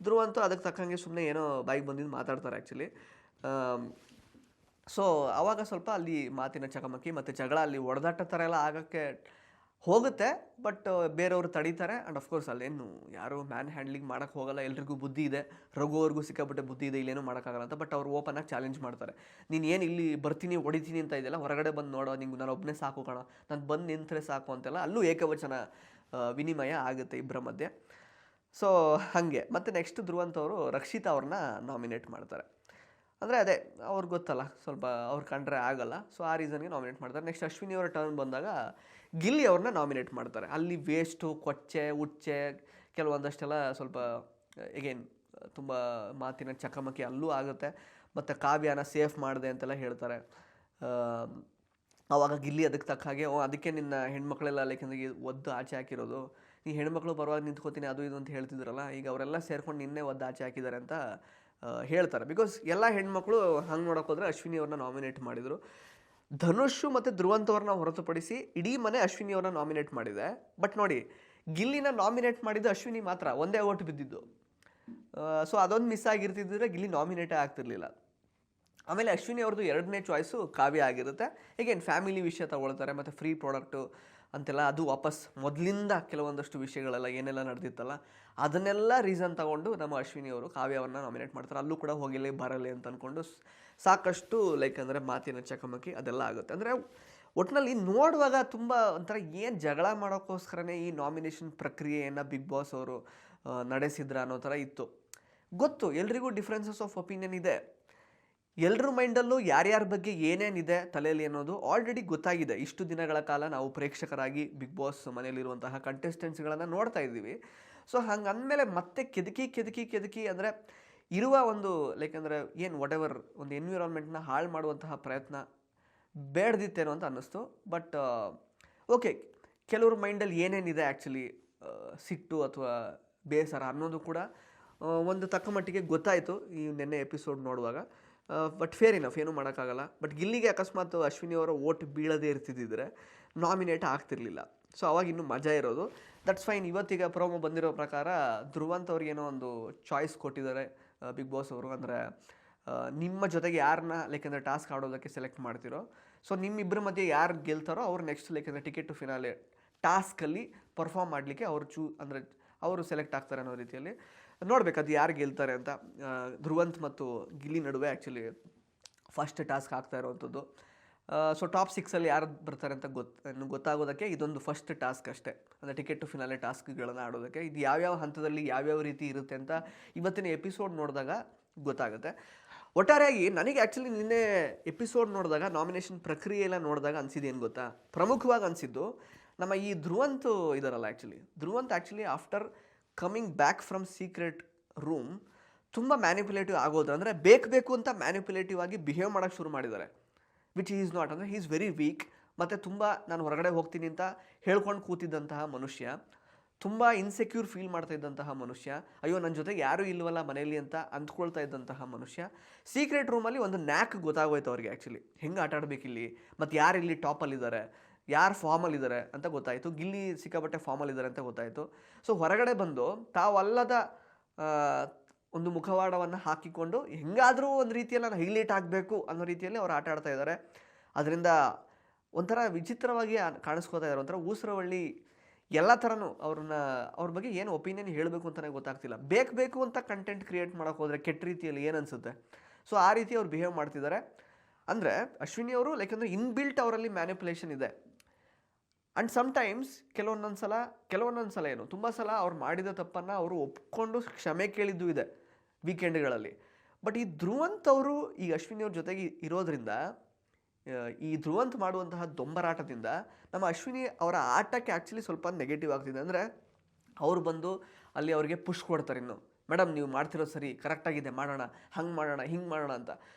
ಧ್ರುವ ಅಂತೂ ಅದಕ್ಕೆ ತಕ್ಕಂಗೆ ಸುಮ್ಮನೆ ಏನೋ ಬಾಯಿಗೆ ಬಂದಿದ್ದು ಮಾತಾಡ್ತಾರೆ ಆ್ಯಕ್ಚುಲಿ. ಸೊ ಆವಾಗ ಸ್ವಲ್ಪ ಅಲ್ಲಿ ಮಾತಿನ ಚಕಮಕಿ ಮತ್ತು ಜಗಳ, ಅಲ್ಲಿ ಹೊಡೆದಾಟ ಥರ ಎಲ್ಲ ಆಗೋಕ್ಕೆ ಹೋಗುತ್ತೆ. ಬಟ್ ಬೇರೆಯವರು ತಡೀತಾರೆ. ಆ್ಯಂಡ್ ಅಫ್ಕೋರ್ಸ್ ಅಲ್ಲೇನು ಯಾರು ಮ್ಯಾನ್ ಹ್ಯಾಂಡ್ಲಿಂಗ್ ಮಾಡೋಕ್ಕೆ ಹೋಗಲ್ಲ, ಎಲ್ರಿಗೂ ಬುದ್ಧಿ ಇದೆ. ರಘು ಅವ್ರಿಗೂ ಸಿಕ್ಕಾಪಟ್ಟೆ ಬುದ್ಧಿ ಇದೆ, ಇಲ್ಲೇನೂ ಮಾಡೋಕ್ಕಾಗಲ್ಲ ಅಂತ. ಬಟ್ ಅವ್ರು ಓಪನಾಗಿ ಚಾಲೆಂಜ್ ಮಾಡ್ತಾರೆ. ನೀನು ಏನು ಇಲ್ಲಿ ಬರ್ತೀನಿ ಹೊಡಿತೀನಿ ಅಂತ ಇದೆಯಲ್ಲ, ಹೊರಗಡೆ ಬಂದು ನೋಡೋ, ನಿಂಗೆ ನಾನು ಒಬ್ಬನೇ ಸಾಕು ಕಣೋ, ನಾನು ಬಂದು ನಿಂತರೆ ಸಾಕು ಅಂತೆಲ್ಲ ಅಲ್ಲೂ ಏಕವಚನ ವಿನಿಮಯ ಆಗುತ್ತೆ ಇಬ್ಬರ ಮಧ್ಯೆ. ಸೊ ಹಾಗೆ ಮತ್ತು ನೆಕ್ಸ್ಟ್ ಧ್ರುವಂತವರು ರಕ್ಷಿತಾ ಅವ್ರನ್ನ ನಾಮಿನೇಟ್ ಮಾಡ್ತಾರೆ. ಅಂದರೆ ಅದೇ ಅವ್ರಿಗೆ ಗೊತ್ತಲ್ಲ, ಸ್ವಲ್ಪ ಅವ್ರು ಕಂಡ್ರೆ ಆಗಲ್ಲ. ಸೊ ಆ ರೀಸನ್ಗೆ ನಾಮಿನೇಟ್ ಮಾಡ್ತಾರೆ. ನೆಕ್ಸ್ಟ್ ಅಶ್ವಿನಿ ಅವರ ಟರ್ನ್ ಬಂದಾಗ ಗಿಲ್ಲಿ ಅವ್ರನ್ನ ನಾಮಿನೇಟ್ ಮಾಡ್ತಾರೆ. ಅಲ್ಲಿ ವೇಸ್ಟು, ಕೊಚ್ಚೆ, ಉಚ್ಚೆ, ಕೆಲವೊಂದಷ್ಟೆಲ್ಲ ಸ್ವಲ್ಪ ಎಗೇನ್ ತುಂಬ ಮಾತಿನ ಚಕಮಕಿ ಅಲ್ಲೂ ಆಗುತ್ತೆ. ಮತ್ತು ಕಾವ್ಯನ ಸೇಫ್ ಮಾಡಿದೆ ಅಂತೆಲ್ಲ ಹೇಳ್ತಾರೆ. ಆವಾಗ ಗಿಲ್ಲಿ ಅದಕ್ಕೆ ತಕ್ಕ ಹಾಗೆ, ಅದಕ್ಕೆ ನಿನ್ನ ಹೆಣ್ಮಕ್ಳೆಲ್ಲ ಲೈಕಂದ್ರೆ ಒದ್ದು ಆಚೆ ಹಾಕಿರೋದು, ನೀ ಹೆಣ್ಮಕ್ಳು ಪರವಾಗಿ ನಿಂತ್ಕೋತೀನಿ ಅದು ಇದು ಅಂತ ಹೇಳ್ತಿದ್ರಲ್ಲ, ಈಗ ಅವರೆಲ್ಲ ಸೇರ್ಕೊಂಡು ನಿನ್ನೆ ಒದ್ದು ಆಚೆ ಹಾಕಿದ್ದಾರೆ ಅಂತ ಹೇಳ್ತಾರೆ. ಬಿಕಾಸ್ ಎಲ್ಲ ಹೆಣ್ಮಕ್ಳು ಹಂಗೆ ನೋಡೋಕೆ ಹೋದರೆ ಅಶ್ವಿನಿ ಅವ್ರನ್ನ ನಾಮಿನೇಟ್ ಮಾಡಿದರು. ಧನುಷ್ ಮತ್ತು ಧ್ರುವಂತವ್ರನ್ನ ಹೊರತುಪಡಿಸಿ ಇಡೀ ಮನೆ ಅಶ್ವಿನಿ ಅವ್ರನ್ನ ನಾಮಿನೇಟ್ ಮಾಡಿದೆ. ಬಟ್ ನೋಡಿ, ಗಿಲ್ಲಿನ ನಾಮಿನೇಟ್ ಮಾಡಿದ್ದು ಅಶ್ವಿನಿ ಮಾತ್ರ, ಒಂದೇ ಓಟ್ ಬಿದ್ದಿದ್ದು. ಸೊ ಅದೊಂದು ಮಿಸ್ ಆಗಿರ್ತಿದ್ರೆ ಗಿಲ್ಲಿ ನಾಮಿನೇಟೇ ಆಗ್ತಿರ್ಲಿಲ್ಲ. ಆಮೇಲೆ ಅಶ್ವಿನಿ ಅವ್ರದ್ದು ಎರಡನೇ ಚಾಯ್ಸು ಕಾವ್ಯ ಆಗಿರುತ್ತೆ. ಈಗೇನು ಫ್ಯಾಮಿಲಿ ವಿಷಯ ತಗೊಳ್ತಾರೆ ಮತ್ತು ಫ್ರೀ ಪ್ರಾಡಕ್ಟು ಅಂತೆಲ್ಲ, ಅದು ವಾಪಸ್ ಮೊದಲಿಂದ ಕೆಲವೊಂದಷ್ಟು ವಿಷಯಗಳೆಲ್ಲ ಏನೆಲ್ಲ ನಡೆದಿತ್ತಲ್ಲ ಅದನ್ನೆಲ್ಲ ರೀಸನ್ ತಗೊಂಡು ನಮ್ಮ ಅಶ್ವಿನಿ ಅವರು ಕಾವ್ಯವನ್ನು ನಾಮಿನೇಟ್ ಮಾಡ್ತಾರೆ. ಅಲ್ಲೂ ಕೂಡ ಹೋಗಿಲ್ಲ ಬರಲಿ ಅಂತ ಅಂದ್ಕೊಂಡು ಸಾಕಷ್ಟು ಲೈಕ್ ಅಂದರೆ ಮಾತಿನ ಚಕಮಕಿ ಅದೆಲ್ಲ ಆಗುತ್ತೆ. ಅಂದರೆ ಒಟ್ಟಿನಲ್ಲಿ ನೋಡುವಾಗ ತುಂಬ ಒಂಥರ ಏನು ಜಗಳ ಮಾಡೋಕ್ಕೋಸ್ಕರನೇ ಈ ನಾಮಿನೇಷನ್ ಪ್ರಕ್ರಿಯೆಯನ್ನು ಬಿಗ್ ಬಾಸ್ ಅವರು ನಡೆಸಿದ್ರ ಅನ್ನೋ ಥರ ಇತ್ತು. ಗೊತ್ತು ಎಲ್ರಿಗೂ ಡಿಫ್ರೆನ್ಸಸ್ ಆಫ್ ಒಪಿನಿಯನ್ ಇದೆ, ಎಲ್ಲರ ಮೈಂಡಲ್ಲೂ ಯಾರ್ಯಾರ ಬಗ್ಗೆ ಏನೇನಿದೆ ತಲೆಯಲ್ಲಿ ಅನ್ನೋದು ಆಲ್ರೆಡಿ ಗೊತ್ತಾಗಿದೆ. ಇಷ್ಟು ದಿನಗಳ ಕಾಲ ನಾವು ಪ್ರೇಕ್ಷಕರಾಗಿ ಬಿಗ್ ಬಾಸ್ ಮನೆಯಲ್ಲಿರುವಂತಹ ಕಂಟೆಸ್ಟೆಂಟ್ಸ್ಗಳನ್ನು ನೋಡ್ತಾ ಇದ್ದೀವಿ. ಸೊ ಹಂಗೆ ಅಂದಮೇಲೆ ಮತ್ತೆ ಕೆದಕಿ ಅಂದರೆ ಇರುವ ಒಂದು ಲೈಕ್ ಅಂದರೆ ಏನು ವಾಟ್ ಒಂದು ಎನ್ವಿರಾನ್ಮೆಂಟ್ನ ಹಾಳು ಮಾಡುವಂತಹ ಪ್ರಯತ್ನ ಬೇಡದಿತ್ತೇನೋ ಅಂತ ಅನ್ನಿಸ್ತು. ಬಟ್ ಓಕೆ, ಕೆಲವ್ರ ಮೈಂಡಲ್ಲಿ ಏನೇನಿದೆ ಆ್ಯಕ್ಚುಲಿ ಸಿಟ್ಟು ಅಥವಾ ಬೇಸರ ಅನ್ನೋದು ಕೂಡ ಒಂದು ತಕ್ಕ ಮಟ್ಟಿಗೆ ಗೊತ್ತಾಯಿತು ಈ ನೆನ್ನೆ ಎಪಿಸೋಡ್ ನೋಡುವಾಗ. ಬಟ್ ಫೇರ್ ಇನಫ್, ಏನೂ ಮಾಡೋಕ್ಕಾಗಲ್ಲ. ಬಟ್ ಗಿಲ್ಲಿಗೆ ಅಕಸ್ಮಾತ್ ಅಶ್ವಿನಿ ಅವರ ಓಟ್ ಬೀಳದೇ ಇರ್ತಿದ್ದಿದ್ರೆ ನಾಮಿನೇಟ್ ಆಗ್ತಿರ್ಲಿಲ್ಲ. ಸೊ ಅವಾಗ ಇನ್ನೂ ಮಜಾ ಇರೋದು. That's fine. ಇವತ್ತೀಗ ಪ್ರೋಮೋ ಬಂದಿರೋ ಪ್ರಕಾರ ಧ್ರುವಂತ್ ಅವ್ರಿಗೇನೋ ಒಂದು ಚಾಯ್ಸ್ ಕೊಟ್ಟಿದ್ದಾರೆ ಬಿಗ್ ಬಾಸ್ ಅವರು. ಅಂದರೆ ನಿಮ್ಮ ಜೊತೆಗೆ ಯಾರನ್ನ ಲೈಕಂದರೆ ಟಾಸ್ಕ್ ಆಡೋದಕ್ಕೆ ಸೆಲೆಕ್ಟ್ ಮಾಡ್ತಿರೋ, ಸೊ ನಿಮ್ಮಿಬ್ಬರ ಮಧ್ಯೆ ಯಾರು ಗೆಲ್ತಾರೋ ಅವ್ರು ನೆಕ್ಸ್ಟ್ ಲೈಕಂದರೆ ಟಿಕೆಟ್ ಟು ಫಿನಾಲೆ ಟಾಸ್ಕಲ್ಲಿ ಪರ್ಫಾರ್ಮ್ ಮಾಡಲಿಕ್ಕೆ ಅವರು ಅಂದರೆ ಅವರು ಸೆಲೆಕ್ಟ್ ಆಗ್ತಾರೆ ಅನ್ನೋ ರೀತಿಯಲ್ಲಿ ನೋಡ್ಬೇಕು ಅದು ಯಾರು ಗೆಲ್ತಾರೆ ಅಂತ. ಧ್ರುವಂತ್ ಮತ್ತು ಗಿಲ್ಲಿ ನಡುವೆ ಆ್ಯಕ್ಚುಲಿ ಫಸ್ಟ್ ಟಾಸ್ಕ್ ಆಗ್ತಾ ಇರೋವಂಥದ್ದು. ಸೊ ಟಾಪ್ 6 ಯಾರು ಬರ್ತಾರೆ ಅಂತ ಗೊತ್ತಾಗೋದಕ್ಕೆ ಇದೊಂದು ಫಸ್ಟ್ ಟಾಸ್ಕ್ ಅಷ್ಟೇ, ಅಂದರೆ ಟಿಕೆಟ್ ಟು ಫಿನಾಲೆ ಟಾಸ್ಕ್ಗಳನ್ನು ಆಡೋದಕ್ಕೆ. ಇದು ಯಾವ್ಯಾವ ಹಂತದಲ್ಲಿ ಯಾವ್ಯಾವ ರೀತಿ ಇರುತ್ತೆ ಅಂತ ಇವತ್ತಿನ ಎಪಿಸೋಡ್ ನೋಡಿದಾಗ ಗೊತ್ತಾಗುತ್ತೆ. ಒಟ್ಟಾರೆಯಾಗಿ ನನಗೆ ಆ್ಯಕ್ಚುಲಿ ನಿನ್ನೆ ಎಪಿಸೋಡ್ ನೋಡಿದಾಗ, ನಾಮಿನೇಷನ್ ಪ್ರಕ್ರಿಯೆ ಎಲ್ಲ ನೋಡಿದಾಗ ಅನಿಸಿದ್ದು ಏನು ಗೊತ್ತಾ, ಪ್ರಮುಖವಾಗಿ ಅನಿಸಿದ್ದು ನಮ್ಮ ಈ ಧ್ರುವಂತ್ ಇದಾರಲ್ಲ, Dhruvanth actually after coming back from secret room ತುಂಬ ಮ್ಯಾನಿಪುಲೇಟಿವ್ ಆಗೋದು. ಅಂದರೆ ಬೇಕು ಅಂತ ಮ್ಯಾನಿಪುಲೇಟಿವ್ ಆಗಿ ಬಿಹೇವ್ ಮಾಡೋಕ್ಕೆ ಶುರು ಮಾಡಿದ್ದಾರೆ, ವಿಚ್ ಈಸ್ ನಾಟ್. ಅಂದರೆ ಹೀ ಈಸ್ ವೆರಿ ವೀಕ್. ಮತ್ತು ತುಂಬ ನಾನು ಹೊರಗಡೆ ಹೋಗ್ತೀನಿ ಅಂತ ಹೇಳ್ಕೊಂಡು ಕೂತಿದ್ದಂತಹ ಮನುಷ್ಯ, ತುಂಬ ಇನ್ಸೆಕ್ಯೂರ್ ಫೀಲ್ ಮಾಡ್ತಾ ಇದ್ದಂತಹ ಮನುಷ್ಯ, ಅಯ್ಯೋ ನನ್ನ ಜೊತೆಗೆ ಯಾರೂ ಇಲ್ವಲ್ಲ ಮನೆಯಲ್ಲಿ ಅಂತ ಅಂದ್ಕೊಳ್ತಾ ಇದ್ದಂತಹ ಮನುಷ್ಯ. ಸೀಕ್ರೆಟ್ ರೂಮಲ್ಲಿ ಒಂದು ನ್ಯಾಕ್ ಗೊತ್ತಾಗೋಯ್ತು ಅವ್ರಿಗೆ ಆ್ಯಕ್ಚುಲಿ, ಹೆಂಗೆ ಆಟ ಆಡಬೇಕಿಲ್ಲಿ, ಮತ್ತು ಯಾರು ಇಲ್ಲಿ ಟಾಪಲ್ಲಿದ್ದಾರೆ, ಯಾರು ಫಾರ್ಮಲ್ಲಿದ್ದಾರೆ ಅಂತ ಗೊತ್ತಾಯಿತು. ಗಿಲ್ಲಿ ಸಿಕ್ಕಾಪಟ್ಟೆ ಫಾರ್ಮಲ್ಲಿದ್ದಾರೆ ಅಂತ ಗೊತ್ತಾಯಿತು. ಸೊ ಹೊರಗಡೆ ಬಂದು ತಾವಲ್ಲದ ಒಂದು ಮುಖವಾಡವನ್ನು ಹಾಕಿಕೊಂಡು ಹೆಂಗಾದರೂ ಒಂದು ರೀತಿಯಲ್ಲಿ ನಾನು ಹೈಲೈಟ್ ಆಗಬೇಕು ಅನ್ನೋ ರೀತಿಯಲ್ಲಿ ಅವ್ರು ಆಟ ಆಡ್ತಾ ಇದ್ದಾರೆ. ಅದರಿಂದ ಒಂಥರ ವಿಚಿತ್ರವಾಗಿ ಕಾಣಿಸ್ಕೋತಾ ಇದ್ದಾರೆ, ಒಂಥರ ಊಸರವಳ್ಳಿ ಎಲ್ಲ ಥರನೂ. ಅವ್ರ ಬಗ್ಗೆ ಏನು ಒಪಿನಿಯನ್ ಹೇಳಬೇಕು ಅಂತಲೇ ಗೊತ್ತಾಗ್ತಿಲ್ಲ. ಬೇಕು ಅಂತ ಕಂಟೆಂಟ್ ಕ್ರಿಯೇಟ್ ಮಾಡೋಕ್ಕೆ ಹೋದರೆ ಕೆಟ್ಟ ರೀತಿಯಲ್ಲಿ ಏನು ಅನಿಸುತ್ತೆ. ಸೊ ಆ ರೀತಿ ಅವ್ರು ಬಿಹೇವ್ ಮಾಡ್ತಿದ್ದಾರೆ. ಅಂದರೆ ಅಶ್ವಿನಿ ಅವರು ಯಾಕಂದರೆ ಇನ್ಬಿಲ್ಟ್ ಅವರಲ್ಲಿ ಮ್ಯಾನಿಪುಲೇಷನ್ ಇದೆ. ಆ್ಯಂಡ್ ಸಮ್ಟೈಮ್ಸ್ ಕೆಲವೊಂದೊಂದು ಸಲ ಏನು ತುಂಬ ಸಲ ಅವ್ರು ಮಾಡಿದ ತಪ್ಪನ್ನು ಅವರು ಒಪ್ಕೊಂಡು ಕ್ಷಮೆ ಕೇಳಿದ್ದು ಇದೆ ವೀಕೆಂಡ್ಗಳಲ್ಲಿ. ಬಟ್ ಈ ಧ್ರುವಂತ್ ಅವರು ಈ ಅಶ್ವಿನಿ ಅವ್ರ ಜೊತೆಗೆ ಇರೋದ್ರಿಂದ, ಈ ಧ್ರುವಂತ್ ಮಾಡುವಂತಹ ದೊಂಬರಾಟದಿಂದ ನಮ್ಮ ಅಶ್ವಿನಿ ಅವರ ಆಟಕ್ಕೆ ಆ್ಯಕ್ಚುಲಿ ಸ್ವಲ್ಪ ನೆಗೆಟಿವ್ ಆಗ್ತಿದೆ. ಅಂದರೆ ಅವರು ಬಂದು ಅಲ್ಲಿ ಅವರಿಗೆ ಪುಷ್ ಕೊಡ್ತಾರೆ, ಇನ್ನು ಮೇಡಮ್ ನೀವು ಮಾಡ್ತಿರೋದು ಸರಿ, ಕರೆಕ್ಟಾಗಿದೆ, ಮಾಡೋಣ, ಹಂಗೆ ಮಾಡೋಣ, ಹಿಂಗೆ ಮಾಡೋಣ ಅಂತ.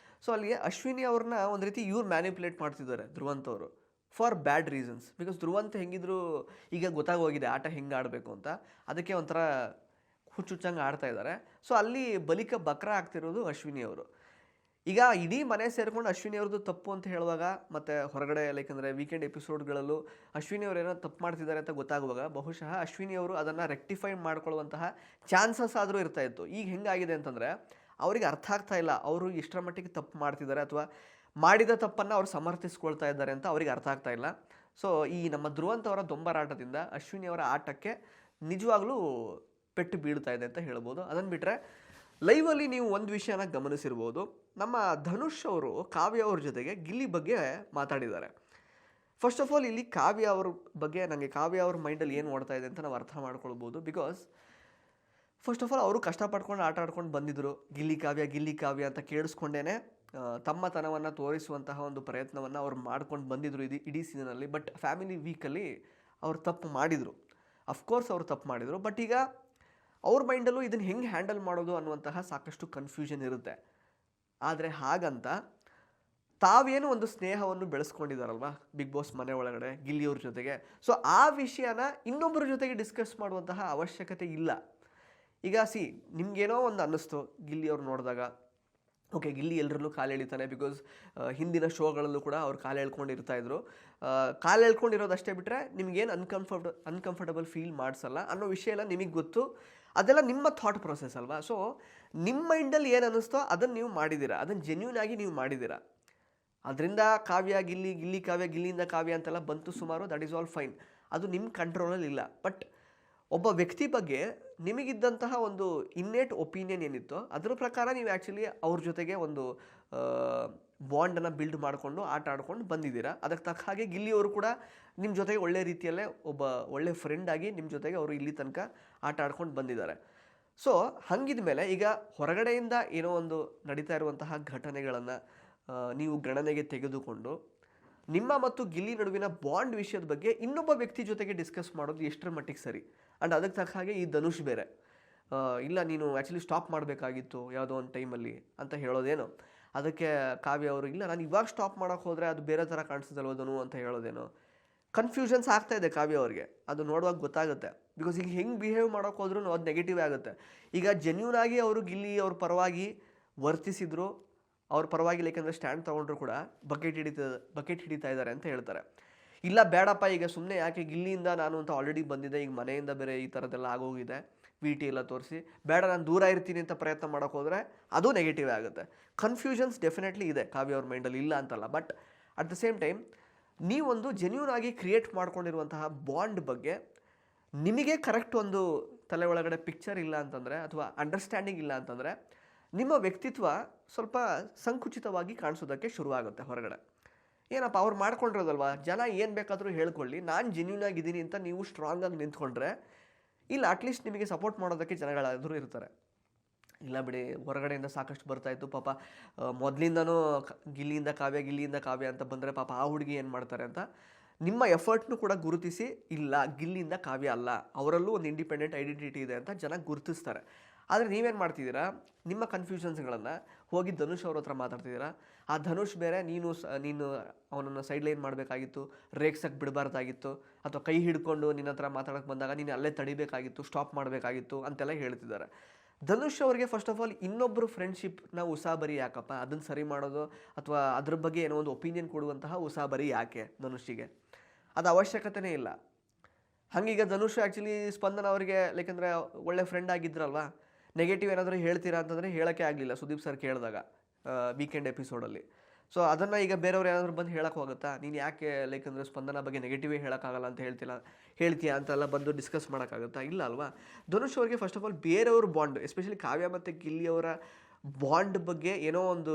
ಸೊ ಅಲ್ಲಿ ಅಶ್ವಿನಿ ಅವ್ರನ್ನ ಒಂದು ರೀತಿ ಇವ್ರು ಮ್ಯಾನಿಪುಲೇಟ್ ಮಾಡ್ತಿದ್ದಾರೆ ಧ್ರುವಂತ್ ಅವರು. For bad reasons. ಬಿಕಾಸ್ ಧ್ರುವ ಅಂತ ಹೆಂಗಿದ್ರು ಈಗ ಗೊತ್ತಾಗೋಗಿದೆ ಆಟ ಹೆಂಗೆ ಆಡಬೇಕು ಅಂತ, ಅದಕ್ಕೆ ಒಂಥರ ಹುಚ್ಚುಚ್ಚಂಗೆ ಆಡ್ತಾ ಇದ್ದಾರೆ. ಸೊ ಅಲ್ಲಿ ಬಲಿಕ ಬಕ್ರ ಆಗ್ತಿರೋದು ಅಶ್ವಿನಿ ಅವರು. ಈಗ ಇಡೀ ಮನೆ ಸೇರ್ಕೊಂಡು ಅಶ್ವಿನಿ ಅವ್ರದ್ದು ತಪ್ಪು ಅಂತ ಹೇಳುವಾಗ, ಮತ್ತು ಹೊರಗಡೆ ಲೈಕ್ ಅಂದರೆ ವೀಕೆಂಡ್ ಎಪಿಸೋಡ್ಗಳಲ್ಲೂ ಅಶ್ವಿನಿ ಅವರು ಏನೋ ತಪ್ಪು ಮಾಡ್ತಿದ್ದಾರೆ ಅಂತ ಗೊತ್ತಾಗುವಾಗ ಬಹುಶಃ ಅಶ್ವಿನಿ ಅವರು ಅದನ್ನು ರೆಕ್ಟಿಫೈ ಮಾಡ್ಕೊಳ್ಳುವಂತಹ ಚಾನ್ಸಸ್ ಆದರೂ ಇರ್ತಾ ಇತ್ತು. ಈಗ ಹೆಂಗಾಗಿದೆ ಅಂತಂದರೆ ಅವ್ರಿಗೆ ಅರ್ಥ ಆಗ್ತಾ ಇಲ್ಲ ಅವರು ಎಷ್ಟರ ಮಟ್ಟಿಗೆ ತಪ್ಪು ಮಾಡ್ತಿದ್ದಾರೆ ಅಥವಾ ಮಾಡಿದ ತಪ್ಪನ್ನು ಅವ್ರು ಸಮರ್ಥಿಸ್ಕೊಳ್ತಾ ಇದ್ದಾರೆ ಅಂತ ಅವ್ರಿಗೆ ಅರ್ಥ ಆಗ್ತಾ ಇಲ್ಲ. ಸೊ ಈ ನಮ್ಮ ಧ್ರುವಂತವರ ದೊಂಬರಾಟದಿಂದ ಅಶ್ವಿನಿ ಅವರ ಆಟಕ್ಕೆ ನಿಜವಾಗ್ಲೂ ಪೆಟ್ಟು ಬೀಳ್ತಾ ಇದೆ ಅಂತ ಹೇಳ್ಬೋದು. ಅದನ್ನು ಬಿಟ್ಟರೆ ಲೈವಲ್ಲಿ ನೀವು ಒಂದು ವಿಷಯನ ಗಮನಿಸಿರ್ಬೋದು, ನಮ್ಮ ಧನುಷ್ ಅವರು ಕಾವ್ಯ ಅವ್ರ ಜೊತೆಗೆ ಗಿಲ್ಲಿ ಬಗ್ಗೆ ಮಾತಾಡಿದ್ದಾರೆ. ಫಸ್ಟ್ ಆಫ್ ಆಲ್ ಇಲ್ಲಿ ಕಾವ್ಯ ಅವ್ರ ಬಗ್ಗೆ ನನಗೆ ಕಾವ್ಯ ಅವ್ರ ಮೈಂಡಲ್ಲಿ ಏನು ಓಡ್ತಾ ಇದೆ ಅಂತ ನಾವು ಅರ್ಥ ಮಾಡ್ಕೊಳ್ಬೋದು. ಬಿಕಾಸ್ ಫಸ್ಟ್ ಆಫ್ ಆಲ್ ಅವರು ಕಷ್ಟಪಡ್ಕೊಂಡು ಆಟ ಆಡ್ಕೊಂಡು ಬಂದಿದ್ದರು. ಗಿಲ್ಲಿ ಕಾವ್ಯ ಅಂತ ಕೇಳಿಸ್ಕೊಂಡೇ ತಮ್ಮತನವನ್ನು ತೋರಿಸುವಂತಹ ಒಂದು ಪ್ರಯತ್ನವನ್ನು ಅವ್ರು ಮಾಡ್ಕೊಂಡು ಬಂದಿದ್ದರು ಇಡೀ ಸೀಸನಲ್ಲಿ. ಬಟ್ ಫ್ಯಾಮಿಲಿ ವೀಕಲ್ಲಿ ಅವ್ರು ತಪ್ಪು ಮಾಡಿದರು, ಅಫ್ಕೋರ್ಸ್ ಅವ್ರು ತಪ್ಪು ಮಾಡಿದರು. ಬಟ್ ಈಗ ಅವ್ರ ಮೈಂಡಲ್ಲೂ ಇದನ್ನು ಹೆಂಗೆ ಹ್ಯಾಂಡಲ್ ಮಾಡೋದು ಅನ್ನುವಂತಹ ಸಾಕಷ್ಟು ಕನ್ಫ್ಯೂಷನ್ ಇರುತ್ತೆ. ಆದರೆ ಹಾಗಂತ ತಾವೇನು ಒಂದು ಸ್ನೇಹವನ್ನು ಬೆಳೆಸ್ಕೊಂಡಿದ್ದಾರಲ್ವ ಬಿಗ್ ಬಾಸ್ ಮನೆ ಒಳಗಡೆ ಗಿಲ್ಲಿಯವ್ರ ಜೊತೆಗೆ, ಸೊ ಆ ವಿಷಯನ ಇನ್ನೊಬ್ಬರ ಜೊತೆಗೆ ಡಿಸ್ಕಸ್ ಮಾಡುವಂತಹ ಅವಶ್ಯಕತೆ ಇಲ್ಲ. ಈಗ ನಿಮ್ಗೇನೋ ಒಂದು ಅನ್ನಿಸ್ತು ಗಿಲ್ಲಿಯವ್ರು ನೋಡಿದಾಗ, ಓಕೆ ಗಿಲ್ಲಿ ಎಲ್ಲರಲ್ಲೂ ಕಾಲು ಎಳಿತಾನೆ, ಬಿಕಾಸ್ ಹಿಂದಿನ ಶೋಗಳಲ್ಲೂ ಕೂಡ ಅವ್ರು ಕಾಲು ಎಳ್ಕೊಂಡಿರ್ತಾಯಿದ್ರು. ಕಾಲು ಎಳ್ಕೊಂಡಿರೋದಷ್ಟೇ ಬಿಟ್ಟರೆ ನಿಮಗೇನು ಅನ್ಕಂಫರ್ಟಬಲ್ ಫೀಲ್ ಮಾಡಿಸಲ್ಲ ಅನ್ನೋ ವಿಷಯ ಎಲ್ಲ ನಿಮಗೆ ಗೊತ್ತು. ಅದೆಲ್ಲ ನಿಮ್ಮ ಥಾಟ್ ಪ್ರೊಸೆಸ್ ಅಲ್ವಾ. ಸೊ ನಿಮ್ಮ ಮೈಂಡಲ್ಲಿ ಏನು ಅನ್ನಿಸ್ತೋ ಅದನ್ನು ನೀವು ಮಾಡಿದ್ದೀರಾ, ಅದನ್ನು ಜೆನ್ಯೂನ್ ಆಗಿ ನೀವು ಮಾಡಿದ್ದೀರಾ. ಅದರಿಂದ ಕಾವ್ಯ ಗಿಲ್ಲಿ ಕಾವ್ಯ ಗಿಲ್ಲಿಯಿಂದ ಕಾವ್ಯ ಅಂತೆಲ್ಲ ಬಂತು ಸುಮಾರು, ದಟ್ ಈಸ್ ಆಲ್ ಫೈನ್, ಅದು ನಿಮ್ಮ ಕಂಟ್ರೋಲಲ್ಲಿ ಇಲ್ಲ. ಬಟ್ ಒಬ್ಬ ವ್ಯಕ್ತಿ ಬಗ್ಗೆ ನಿಮಗಿದ್ದಂತಹ ಒಂದು ಇನ್ನೇಟ್ ಒಪಿನಿಯನ್ ಏನಿತ್ತೋ ಅದರ ಪ್ರಕಾರ ನೀವು ಆ್ಯಕ್ಚುಲಿ ಅವ್ರ ಜೊತೆಗೆ ಒಂದು ಬಾಂಡನ್ನು ಬಿಲ್ಡ್ ಮಾಡಿಕೊಂಡು ಆಟ ಆಡ್ಕೊಂಡು ಬಂದಿದ್ದೀರಾ. ಅದಕ್ಕೆ ತಕ್ಕ ಹಾಗೆ ಗಿಲ್ಲಿಯವರು ಕೂಡ ನಿಮ್ಮ ಜೊತೆಗೆ ಒಳ್ಳೆ ರೀತಿಯಲ್ಲೇ ಒಬ್ಬ ಒಳ್ಳೆ ಫ್ರೆಂಡ್ ಆಗಿ ನಿಮ್ಮ ಜೊತೆಗೆ ಅವರು ಇಲ್ಲಿ ತನಕ ಆಟ ಆಡ್ಕೊಂಡು ಬಂದಿದ್ದಾರೆ. ಸೊ ಹಂಗಿದ ಮೇಲೆ ಈಗ ಹೊರಗಡೆಯಿಂದ ಏನೋ ಒಂದು ನಡೀತಾ ಇರುವಂತಹ ಘಟನೆಗಳನ್ನು ನೀವು ಗಣನೆಗೆ ತೆಗೆದುಕೊಂಡು ನಿಮ್ಮ ಮತ್ತು ಗಿಲ್ಲಿ ನಡುವಿನ ಬಾಂಡ್ ವಿಷಯದ ಬಗ್ಗೆ ಇನ್ನೊಬ್ಬ ವ್ಯಕ್ತಿ ಜೊತೆಗೆ ಡಿಸ್ಕಸ್ ಮಾಡೋದು ಎಷ್ಟರ ಮಟ್ಟಿಗೆ ಸರಿ. ಆ್ಯಂಡ್ ಅದಕ್ಕೆ ತಕ್ಕ ಹಾಗೆ ಈ ಧನುಷ್ ಬೇರೆ ಇಲ್ಲ ನೀನು ಆ್ಯಕ್ಚುಲಿ ಸ್ಟಾಪ್ ಮಾಡಬೇಕಾಗಿತ್ತು ಯಾವುದೋ ಒಂದು ಟೈಮಲ್ಲಿ ಅಂತ ಹೇಳೋದೇನೋ, ಅದಕ್ಕೆ ಕಾವ್ಯ ಅವರು ಇಲ್ಲ ನಾನು ಇವಾಗ ಸ್ಟಾಪ್ ಮಾಡೋಕ್ಕೆ ಹೋದರೆ ಅದು ಬೇರೆ ಥರ ಕಾಣಿಸ್ತಲ್ವ ಧನು ಅಂತ ಹೇಳೋದೇನೋ. ಕನ್ಫ್ಯೂಷನ್ಸ್ ಆಗ್ತಾಯಿದೆ ಕಾವ್ಯ ಅವ್ರಿಗೆ, ಅದು ನೋಡುವಾಗ ಗೊತ್ತಾಗುತ್ತೆ. ಬಿಕಾಸ್ ಈಗ ಹೆಂಗೆ ಬಿಹೇವ್ ಮಾಡೋಕ್ಕೆ ಹೋದ್ರೂ ಅದು ನೆಗೆಟಿವ್ ಆಗುತ್ತೆ. ಈಗ ಜೆನ್ಯೂನ್ ಆಗಿ ಅವರು ಗಿಲ್ಲಿ ಅವ್ರ ಪರವಾಗಿ ವರ್ತಿಸಿದ್ರು, ಅವ್ರ ಪರವಾಗಿ ಯಾಕೆಂದರೆ ಸ್ಟ್ಯಾಂಡ್ ತೊಗೊಂಡ್ರು ಕೂಡ ಬಕೆಟ್ ಹಿಡಿತಾ ಇದ್ದಾರೆ ಅಂತ ಹೇಳ್ತಾರೆ. ಇಲ್ಲ ಬೇಡಪ್ಪ ಈಗ ಸುಮ್ಮನೆ ಯಾಕೆ ಗಿಲ್ಲಿಯಿಂದ ನಾನು ಅಂತ ಆಲ್ರೆಡಿ ಬಂದಿದೆ, ಈಗ ಮನೆಯಿಂದ ಬೇರೆ ಈ ಥರದ್ದೆಲ್ಲ ಆಗೋಗಿದೆ, VT ಎಲ್ಲ ತೋರಿಸಿ ಬೇಡ ನಾನು ದೂರ ಇರ್ತೀನಿ ಅಂತ ಪ್ರಯತ್ನ ಮಾಡೋಕ್ಕೆ ಹೋದರೆ ಅದು ನೆಗೆಟಿವ್ ಆಗುತ್ತೆ. ಕನ್ಫ್ಯೂಷನ್ಸ್ ಡೆಫಿನೆಟ್ಲಿ ಇದೆ ಕಾವ್ಯ ಅವ್ರ ಮೈಂಡಲ್ಲಿ, ಇಲ್ಲ ಅಂತಲ್ಲ. But at the same time ನೀವೊಂದು ಜೆನ್ಯೂನ್ ಆಗಿ ಕ್ರಿಯೇಟ್ ಮಾಡ್ಕೊಂಡಿರುವಂತಹ ಬಾಂಡ್ ಬಗ್ಗೆ ನಿಮಗೆ ಕರೆಕ್ಟ್ ಒಂದು ತಲೆ ಒಳಗಡೆ ಪಿಕ್ಚರ್ ಇಲ್ಲ ಅಂತಂದರೆ ಅಥವಾ ಅಂಡರ್ಸ್ಟ್ಯಾಂಡಿಂಗ್ ಇಲ್ಲ ಅಂತಂದರೆ ನಿಮ್ಮ ವ್ಯಕ್ತಿತ್ವ ಸ್ವಲ್ಪ ಸಂಕುಚಿತವಾಗಿ ಕಾಣಿಸೋದಕ್ಕೆ ಶುರುವಾಗುತ್ತೆ ಹೊರಗಡೆ. ಏನಪ್ಪ ಅವ್ರು ಮಾಡ್ಕೊಂಡಿರೋದಲ್ವ, ಜನ ಏನು ಬೇಕಾದರೂ ಹೇಳ್ಕೊಳ್ಳಿ, ನಾನು ಜೆನ್ಯೂನ್ ಆಗಿದ್ದೀನಿ ಅಂತ ನೀವು ಸ್ಟ್ರಾಂಗಾಗಿ ನಿಂತ್ಕೊಂಡ್ರೆ ಇಲ್ಲ ಅಟ್ಲೀಸ್ಟ್ ನಿಮಗೆ ಸಪೋರ್ಟ್ ಮಾಡೋದಕ್ಕೆ ಜನಗಳಾದರೂ ಇರ್ತಾರೆ. ಇಲ್ಲ ಬಿಡಿ ಹೊರಗಡೆಯಿಂದ ಸಾಕಷ್ಟು ಬರ್ತಾಯಿತ್ತು ಪಾಪ, ಮೊದಲಿಂದನೂ ಗಿಲ್ಲಿಯಿಂದ ಕಾವ್ಯ ಅಂತ ಬಂದರೆ ಪಾಪ ಆ ಹುಡುಗಿ ಏನು ಮಾಡ್ತಾರೆ ಅಂತ ನಿಮ್ಮ ಎಫರ್ಟ್ನು ಕೂಡ ಗುರುತಿಸಿ ಇಲ್ಲ ಗಿಲ್ಲಿಯಿಂದ ಕಾವ್ಯ ಅಲ್ಲ, ಅವರಲ್ಲೂ ಒಂದು ಇಂಡಿಪೆಂಡೆಂಟ್ ಐಡೆಂಟಿಟಿ ಇದೆ ಅಂತ ಜನ ಗುರುತಿಸ್ತಾರೆ. ಆದರೆ ನೀವೇನು ಮಾಡ್ತಿದ್ದೀರಾ, ನಿಮ್ಮ ಕನ್ಫ್ಯೂಷನ್ಸ್ಗಳನ್ನು ಹೋಗಿ ಧನುಷ್ ಅವ್ರ ಹತ್ರ ಮಾತಾಡ್ತಿದ್ದೀರಾ. ಆ ಧನುಷ್ ಬೇರೆ ನೀನು ಅವನನ್ನು ಸೈಡ್ಲೈನ್ ಮಾಡಬೇಕಾಗಿತ್ತು, ರೇಗ್ಸಕ್ಕೆ ಬಿಡಬಾರ್ದಾಗಿತ್ತು, ಅಥವಾ ಕೈ ಹಿಡ್ಕೊಂಡು ನಿನ್ನ ಹತ್ರ ಮಾತಾಡೋಕ್ಕೆ ಬಂದಾಗ ನೀನು ಅಲ್ಲೇ ತಡಿಬೇಕಾಗಿತ್ತು, ಸ್ಟಾಪ್ ಮಾಡಬೇಕಾಗಿತ್ತು ಅಂತೆಲ್ಲ ಹೇಳ್ತಿದ್ದಾರೆ. ಧನುಷ್ ಅವರಿಗೆ ಫಸ್ಟ್ ಆಫ್ ಆಲ್ ಇನ್ನೊಬ್ಬರು ಫ್ರೆಂಡ್ಶಿಪ್ನ ಉಸಾಬರಿ ಯಾಕಪ್ಪ, ಅದನ್ನು ಸರಿ ಮಾಡೋದು ಅಥವಾ ಅದ್ರ ಬಗ್ಗೆ ಏನೋ ಒಂದು ಒಪಿನಿಯನ್ ಕೊಡುವಂತಹ ಉಸಾಬರಿ ಯಾಕೆ ಧನುಷಿಗೆ, ಅದು ಅವಶ್ಯಕತೆಯೇ ಇಲ್ಲ. ಹಂಗೀಗ ಧನುಷ್ ಆ್ಯಕ್ಚುಲಿ ಸ್ಪಂದನ ಅವರಿಗೆ ಯಾಕೆಂದರೆ ಒಳ್ಳೆ ಫ್ರೆಂಡ್ ಆಗಿದ್ರಲ್ವ, ನೆಗೆಟಿವ್ ಏನಾದರೂ ಹೇಳ್ತೀರಾ ಅಂತಂದರೆ ಹೇಳೋಕ್ಕೆ ಆಗಲಿಲ್ಲ ಸುದೀಪ್ ಸರ್ ಕೇಳಿದಾಗ ವೀಕೆಂಡ್ ಎಪಿಸೋಡಲ್ಲಿ. ಸೊ ಅದನ್ನು ಈಗ ಬೇರೆಯವ್ರು ಏನಾದರೂ ಬಂದು ಹೇಳೋಕ್ಕೆ ಹೋಗುತ್ತಾ, ನೀನು ಯಾಕೆ ಅಂದರೆ ಸ್ಪಂದನ ಬಗ್ಗೆ ನೆಗೆಟಿವೇ ಹೇಳೋಕ್ಕಾಗಲ್ಲ ಅಂತ ಹೇಳ್ತೀಯಾ ಅಂತೆಲ್ಲ ಬಂದು ಡಿಸ್ಕಸ್ ಮಾಡೋಕ್ಕಾಗುತ್ತಾ, ಇಲ್ಲ ಅಲ್ವಾ. ಧನುಷ್ ಅವ್ರಿಗೆ ಫಸ್ಟ್ ಆಫ್ ಆಲ್ ಬೇರೆಯವ್ರ ಬಾಂಡ್, ಎಸ್ಪೆಷಲಿ ಕಾವ್ಯ ಮತ್ತು ಗಿಲ್ಲಿಯವರ ಬಾಂಡ್ ಬಗ್ಗೆ ಏನೋ ಒಂದು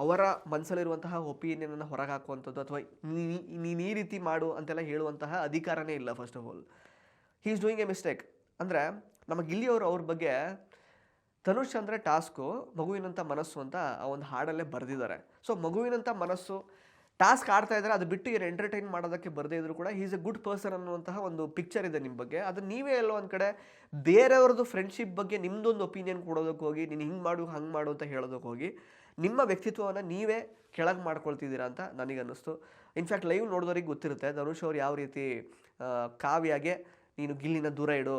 ಅವರ ಮನಸ್ಸಲ್ಲಿರುವಂತಹ ಒಪಿನಿಯನನ್ನು ಹೊರಗೆ ಹಾಕುವಂಥದ್ದು ಅಥವಾ ನೀನು ಈ ರೀತಿ ಮಾಡು ಅಂತೆಲ್ಲ ಹೇಳುವಂತಹ ಅಧಿಕಾರನೇ ಇಲ್ಲ. First of all he is doing A mistake. ಅಂದರೆ ನಮ್ಮ ಗಿಲ್ಲಿಯವರು ಅವ್ರ ಬಗ್ಗೆ ಧನುಷ್ ಅಂದರೆ ಟಾಸ್ಕು, ಮಗುವಿನಂಥ ಮನಸ್ಸು ಅಂತ ಆ ಒಂದು ಹಾಡಲ್ಲೇ ಬರೆದಿದ್ದಾರೆ. ಸೊ ಮಗುವಿನಂಥ ಮನಸ್ಸು ಟಾಸ್ಕ್ ಆಡ್ತಾ ಇದ್ದಾರೆ, ಅದು ಬಿಟ್ಟು ಏನು ಎಂಟರ್ಟೈನ್ ಮಾಡೋದಕ್ಕೆ ಬರದೇ ಇದ್ರು ಕೂಡ ಈಸ್ ಎ ಗುಡ್ ಪರ್ಸನ್ ಅನ್ನುವಂತಹ ಒಂದು ಪಿಕ್ಚರ್ ಇದೆ ನಿಮ್ಮ ಬಗ್ಗೆ. ಅದು ನೀವೇ ಎಲ್ಲೋ ಒಂದು ಕಡೆ ಬೇರೆಯವ್ರದ್ದು ಫ್ರೆಂಡ್ಶಿಪ್ ಬಗ್ಗೆ ನಿಮ್ಮದೊಂದು ಒಪಿನಿಯನ್ ಕೊಡೋದಕ್ಕೆ ಹೋಗಿ, ನೀನು ಹಿಂಗೆ ಮಾಡು ಹಂಗೆ ಮಾಡು ಅಂತ ಹೇಳೋದಕ್ಕೆ ಹೋಗಿ ನಿಮ್ಮ ವ್ಯಕ್ತಿತ್ವವನ್ನು ನೀವೇ ಕೆಳಗೆ ಮಾಡ್ಕೊಳ್ತಿದ್ದೀರಾ ಅಂತ ನನಗನ್ನಿಸ್ತು. ಇನ್ಫ್ಯಾಕ್ಟ್ ಲೈವ್ ನೋಡಿದವ್ರಿಗೆ ಗೊತ್ತಿರುತ್ತೆ ಧನುಷ್ ಅವ್ರು ಯಾವ ರೀತಿ ಕಾವ್ಯಾಗೆ ನೀನು ಗಿಲ್ಲಿನ ದೂರ ಇಡು,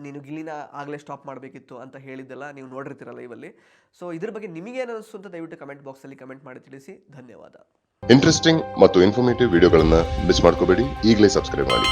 ನೀನು ಗಿಲ್ಲಿನ ಆಗಲೇ ಸ್ಟಾಪ್ ಮಾಡಬೇಕಿತ್ತು ಅಂತ ಹೇಳಿದ್ದೆಲ್ಲ ನೀವು ನೋಡಿರ್ತೀರ ಲೈವಲ್ಲಿ. ಸೊ ಇದ್ರ ಬಗ್ಗೆ ನಿಮಗೇನು ಅನಿಸ್ತು ಅಂತ ದಯವಿಟ್ಟು ಕಮೆಂಟ್ ಬಾಕ್ಸಲ್ಲಿ ಕಮೆಂಟ್ ಮಾಡಿ ತಿಳಿಸಿ. ಧನ್ಯವಾದ. ಇಂಟ್ರೆಸ್ಟಿಂಗ್ ಮತ್ತು ಇನ್ಫಾರ್ಮೇಟಿವ್ ವಿಡಿಯೋಗಳನ್ನು ಮಿಸ್ ಮಾಡ್ಕೋಬೇಡಿ, ಈಗಲೇ ಸಬ್ಸ್ಕ್ರೈಬ್ ಮಾಡಿ.